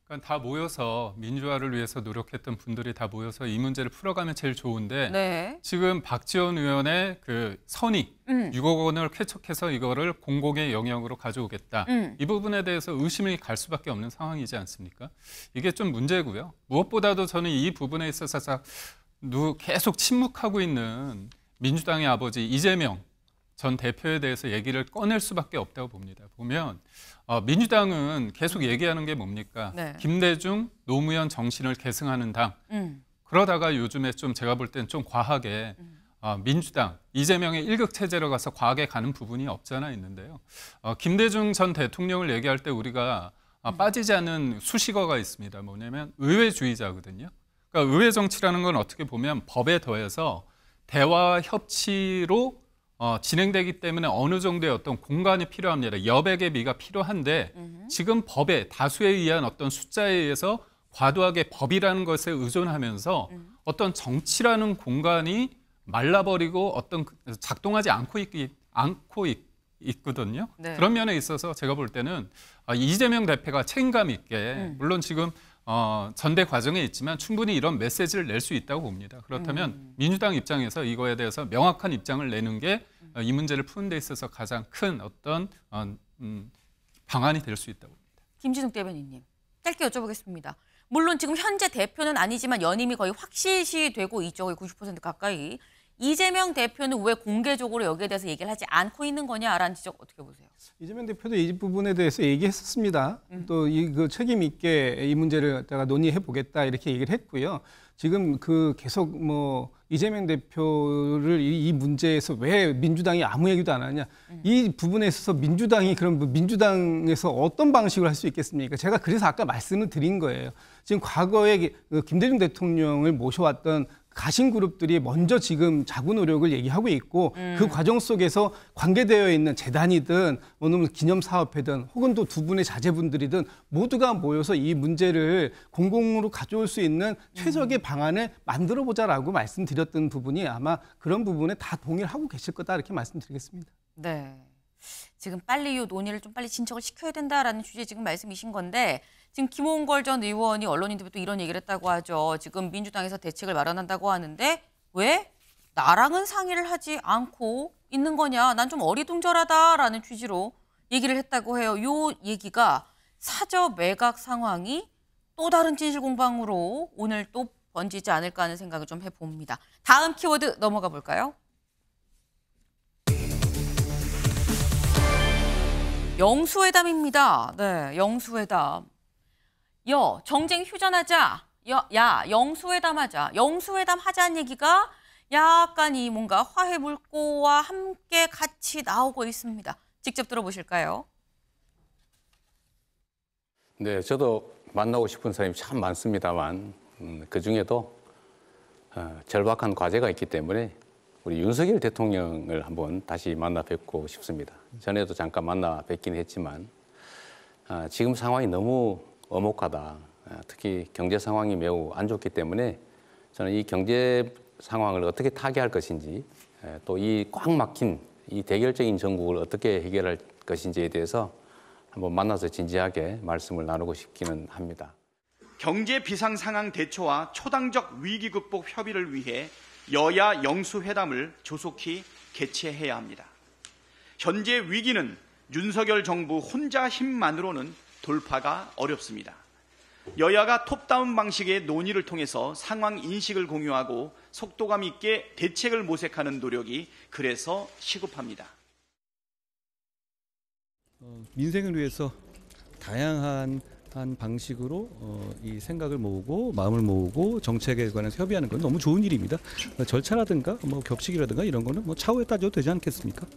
D: 그러니까 다 모여서 민주화를 위해서 노력했던 분들이 다 모여서 이 문제를 풀어가면 제일 좋은데 지금 박지원 의원의 그 선의 6억 원을 쾌척해서 이거를 공공의 영역으로 가져오겠다. 이 부분에 대해서 의심이 갈 수밖에 없는 상황이지 않습니까? 이게 좀 문제고요. 무엇보다도 저는 이 부분에 있어서 계속 침묵하고 있는 민주당의 아버지 이재명 전 대표에 대해서 얘기를 꺼낼 수밖에 없다고 봅니다. 보면 민주당은 계속 얘기하는 게 뭡니까? 김대중, 노무현 정신을 계승하는 당. 그러다가 요즘에 좀 제가 볼 때는 좀 과하게 민주당, 이재명의 일극체제로 가서 과하게 가는 부분이 없잖아 있는데요. 김대중 전 대통령을 얘기할 때 우리가 빠지지 않는 수식어가 있습니다. 뭐냐면 의회주의자거든요. 그러니까 의회 정치라는 건 어떻게 보면 법에 더해서 대화와 협치로 진행되기 때문에 어느 정도의 어떤 공간이 필요합니다. 여백의 미가 필요한데 지금 법에 다수에 의한 어떤 숫자에 의해서 과도하게 법이라는 것에 의존하면서 어떤 정치라는 공간이 말라버리고 어떤 작동하지 않고 있거든요.
A: 네.
D: 그런 면에 있어서 제가 볼 때는 이재명 대표가 책임감 있게 물론 지금 전대 과정에 있지만 충분히 이런 메시지를 낼 수 있다고 봅니다. 그렇다면 민주당 입장에서 이거에 대해서 명확한 입장을 내는 게 이 문제를 푸는 데 있어서 가장 큰 어떤 방안이 될 수 있다고 봅니다.
A: 김진욱 대변인님, 짧게 여쭤보겠습니다. 물론 지금 현재 대표는 아니지만 연임이 거의 확실시되고 있죠. 거의 90% 가까이. 이재명 대표는 왜 공개적으로 여기에 대해서 얘기를 하지 않고 있는 거냐라는 지적 어떻게 보세요?
C: 이재명 대표도 이 부분에 대해서 얘기했었습니다. 또 그 책임 있게 이 문제를 갖다가 논의해 보겠다 이렇게 얘기를 했고요. 지금 계속 이재명 대표를 이 문제에서 왜 민주당이 아무 얘기도 안 하냐. 이 부분에 있어서 민주당이 그럼 민주당에서 어떤 방식으로 할 수 있겠습니까? 제가 그래서 아까 말씀을 드린 거예요. 지금 과거에 김대중 대통령을 모셔왔던 가신 그룹들이 먼저 지금 자구 노력을 얘기하고 있고 그 과정 속에서 관계되어 있는 재단이든 어느 기념사업회든 혹은 또 두 분의 자제분들이든 모두가 모여서 이 문제를 공공으로 가져올 수 있는 최적의 방안을 만들어보자라고 말씀드렸던 부분이 아마 그런 부분에 다 동의를 하고 계실 거다 이렇게 말씀드리겠습니다.
A: 네. 지금 빨리 이 논의를 좀 빨리 진척을 시켜야 된다라는 취지의 지금 말씀이신 건데 지금 김홍걸 전 의원이 언론 인터뷰 또 이런 얘기를 했다고 하죠. 지금 민주당에서 대책을 마련한다고 하는데 왜 나랑은 상의를 하지 않고 있는 거냐. 난 좀 어리둥절하다라는 취지로 얘기를 했다고 해요. 이 얘기가 사저 매각 상황이 또 다른 진실 공방으로 오늘 또 번지지 않을까 하는 생각을 좀 해봅니다. 다음 키워드 넘어가 볼까요? 영수회담입니다. 네, 영수회담. 정쟁 휴전하자. 영수회담 하자. 영수회담 하자는 얘기가 약간 이 뭔가 화해 물꼬와 함께 같이 나오고 있습니다. 직접 들어보실까요?
L: 네, 저도 만나고 싶은 사람이 참 많습니다만 그중에도 절박한 과제가 있기 때문에 우리 윤석열 대통령을 한번 다시 만나 뵙고 싶습니다. 전에도 잠깐 만나 뵙긴 했지만 지금 상황이 너무 엄혹하다. 특히 경제 상황이 매우 안 좋기 때문에 저는 이 경제 상황을 어떻게 타개할 것인지 또 이 꽉 막힌 이 대결적인 전국을 어떻게 해결할 것인지에 대해서 한번 만나서 진지하게 말씀을 나누고 싶기는 합니다.
M: 경제 비상 상황 대처와 초당적 위기 극복 협의를 위해 여야 영수회담을 조속히 개최해야 합니다. 현재 위기는 윤석열 정부 혼자 힘만으로는 돌파가 어렵습니다. 여야가 톱다운 방식의 논의를 통해서 상황 인식을 공유하고 속도감 있게 대책을 모색하는 노력이 그래서 시급합니다.
N: 민생을 위해서 다양한 방식으로 이 생각을 모으고 마음을 모으고 정책에 관해서 협의하는 건 너무 좋은 일입니다. 절차라든가 격식이라든가 이런 거는 차후에 따져도 되지 않겠습니까?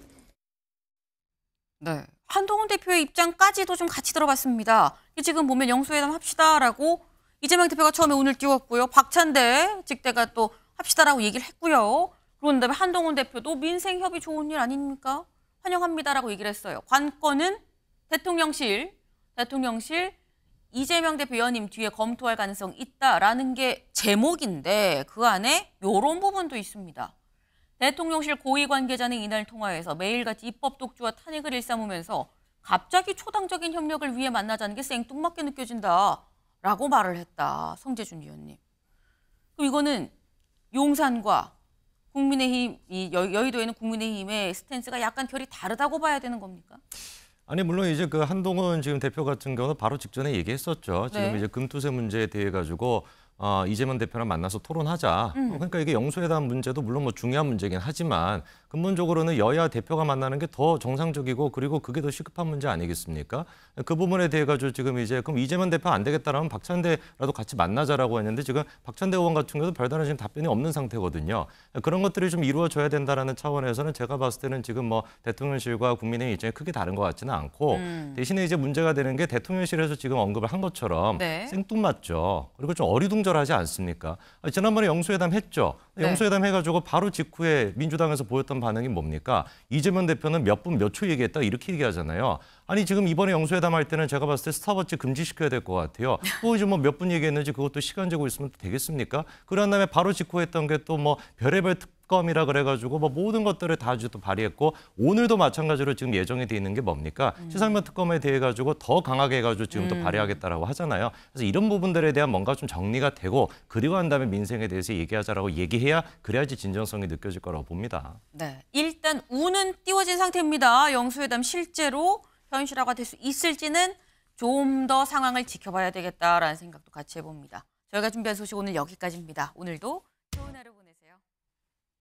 A: 네, 한동훈 대표의 입장까지도 좀 같이 들어봤습니다. 지금 보면 영수회담 합시다라고 이재명 대표가 처음에 운을 띄웠고요. 박찬대 직대가 또 합시다라고 얘기를 했고요. 그런데 한동훈 대표도 민생협의 좋은 일 아닙니까? 환영합니다라고 얘기를 했어요. 관건은 대통령실 이재명 대표 연임 뒤에 검토할 가능성이 있다라는 게 제목인데 그 안에 이런 부분도 있습니다. 대통령실 고위 관계자는 이날 통화에서 매일같이 입법 독주와 탄핵을 일삼으면서 갑자기 초당적인 협력을 위해 만나자는 게 생뚱맞게 느껴진다라고 말을 했다. 성재준 위원님. 그럼 이거는 용산과 국민의힘, 여의도에 있는 국민의힘의 스탠스가 약간 결이 다르다고 봐야 되는 겁니까?
G: 아니 물론 이제 한동훈 지금 대표 같은 경우는 바로 직전에 얘기했었죠. 지금
A: 네.
G: 이제 금투세 문제에 대해 가지고 이재명 대표랑 만나서 토론하자. 그러니까 이게 영수회담 문제도 물론 중요한 문제긴 하지만 근본적으로는 여야 대표가 만나는 게 더 정상적이고 그리고 그게 더 시급한 문제 아니겠습니까? 그 부분에 대해 가지고 지금 이제 그럼 이재명 대표 안 되겠다라면 박찬대라도 같이 만나자라고 했는데 지금 박찬대 의원 같은 경우도 별다른 지금 답변이 없는 상태거든요. 그런 것들이 좀 이루어져야 된다라는 차원에서는 제가 봤을 때는 지금 대통령실과 국민의힘 입장이 크게 다른 것 같지는 않고 대신에 이제 문제가 되는 게 대통령실에서 지금 언급을 한 것처럼
A: 네.
G: 생뚱맞죠. 그리고 좀 어리둥절 불친절하지 않습니까? 지난번에 영수회담 했죠.
A: 네.
G: 영수회담 해가지고 바로 직후에 민주당에서 보였던 반응이 뭡니까? 이재명 대표는 몇 분 몇 초 얘기했다 이렇게 얘기하잖아요. 아니 지금 이번에 영수회담 할 때는 제가 봤을 때 스타워치 금지시켜야 될 것 같아요. 또 이제 뭐 몇 분 얘기했는지 그것도 시간 재고 있으면 되겠습니까? 그런 다음에 바로 직후 했던 게 또 뭐 별의별 특검이라 그래가지고 뭐 모든 것들을 다 아주 또 발의했고 오늘도 마찬가지로 지금 예정이 돼 있는 게 뭡니까? 시사면 특검에 대해 가지고 더 강하게 해가지고 지금 또 발의하겠다라고 하잖아요. 그래서 이런 부분들에 대한 뭔가 좀 정리가 되고 그리고 한 다음에 민생에 대해서 얘기하자라고 얘기해야 그래야지 진정성이 느껴질 거라고 봅니다.
A: 네, 일단 우는 띄워진 상태입니다. 영수회담 실제로 현실화가 될 수 있을지는 좀 더 상황을 지켜봐야 되겠다라는 생각도 같이 해봅니다. 저희가 준비한 소식 오늘 여기까지입니다. 오늘도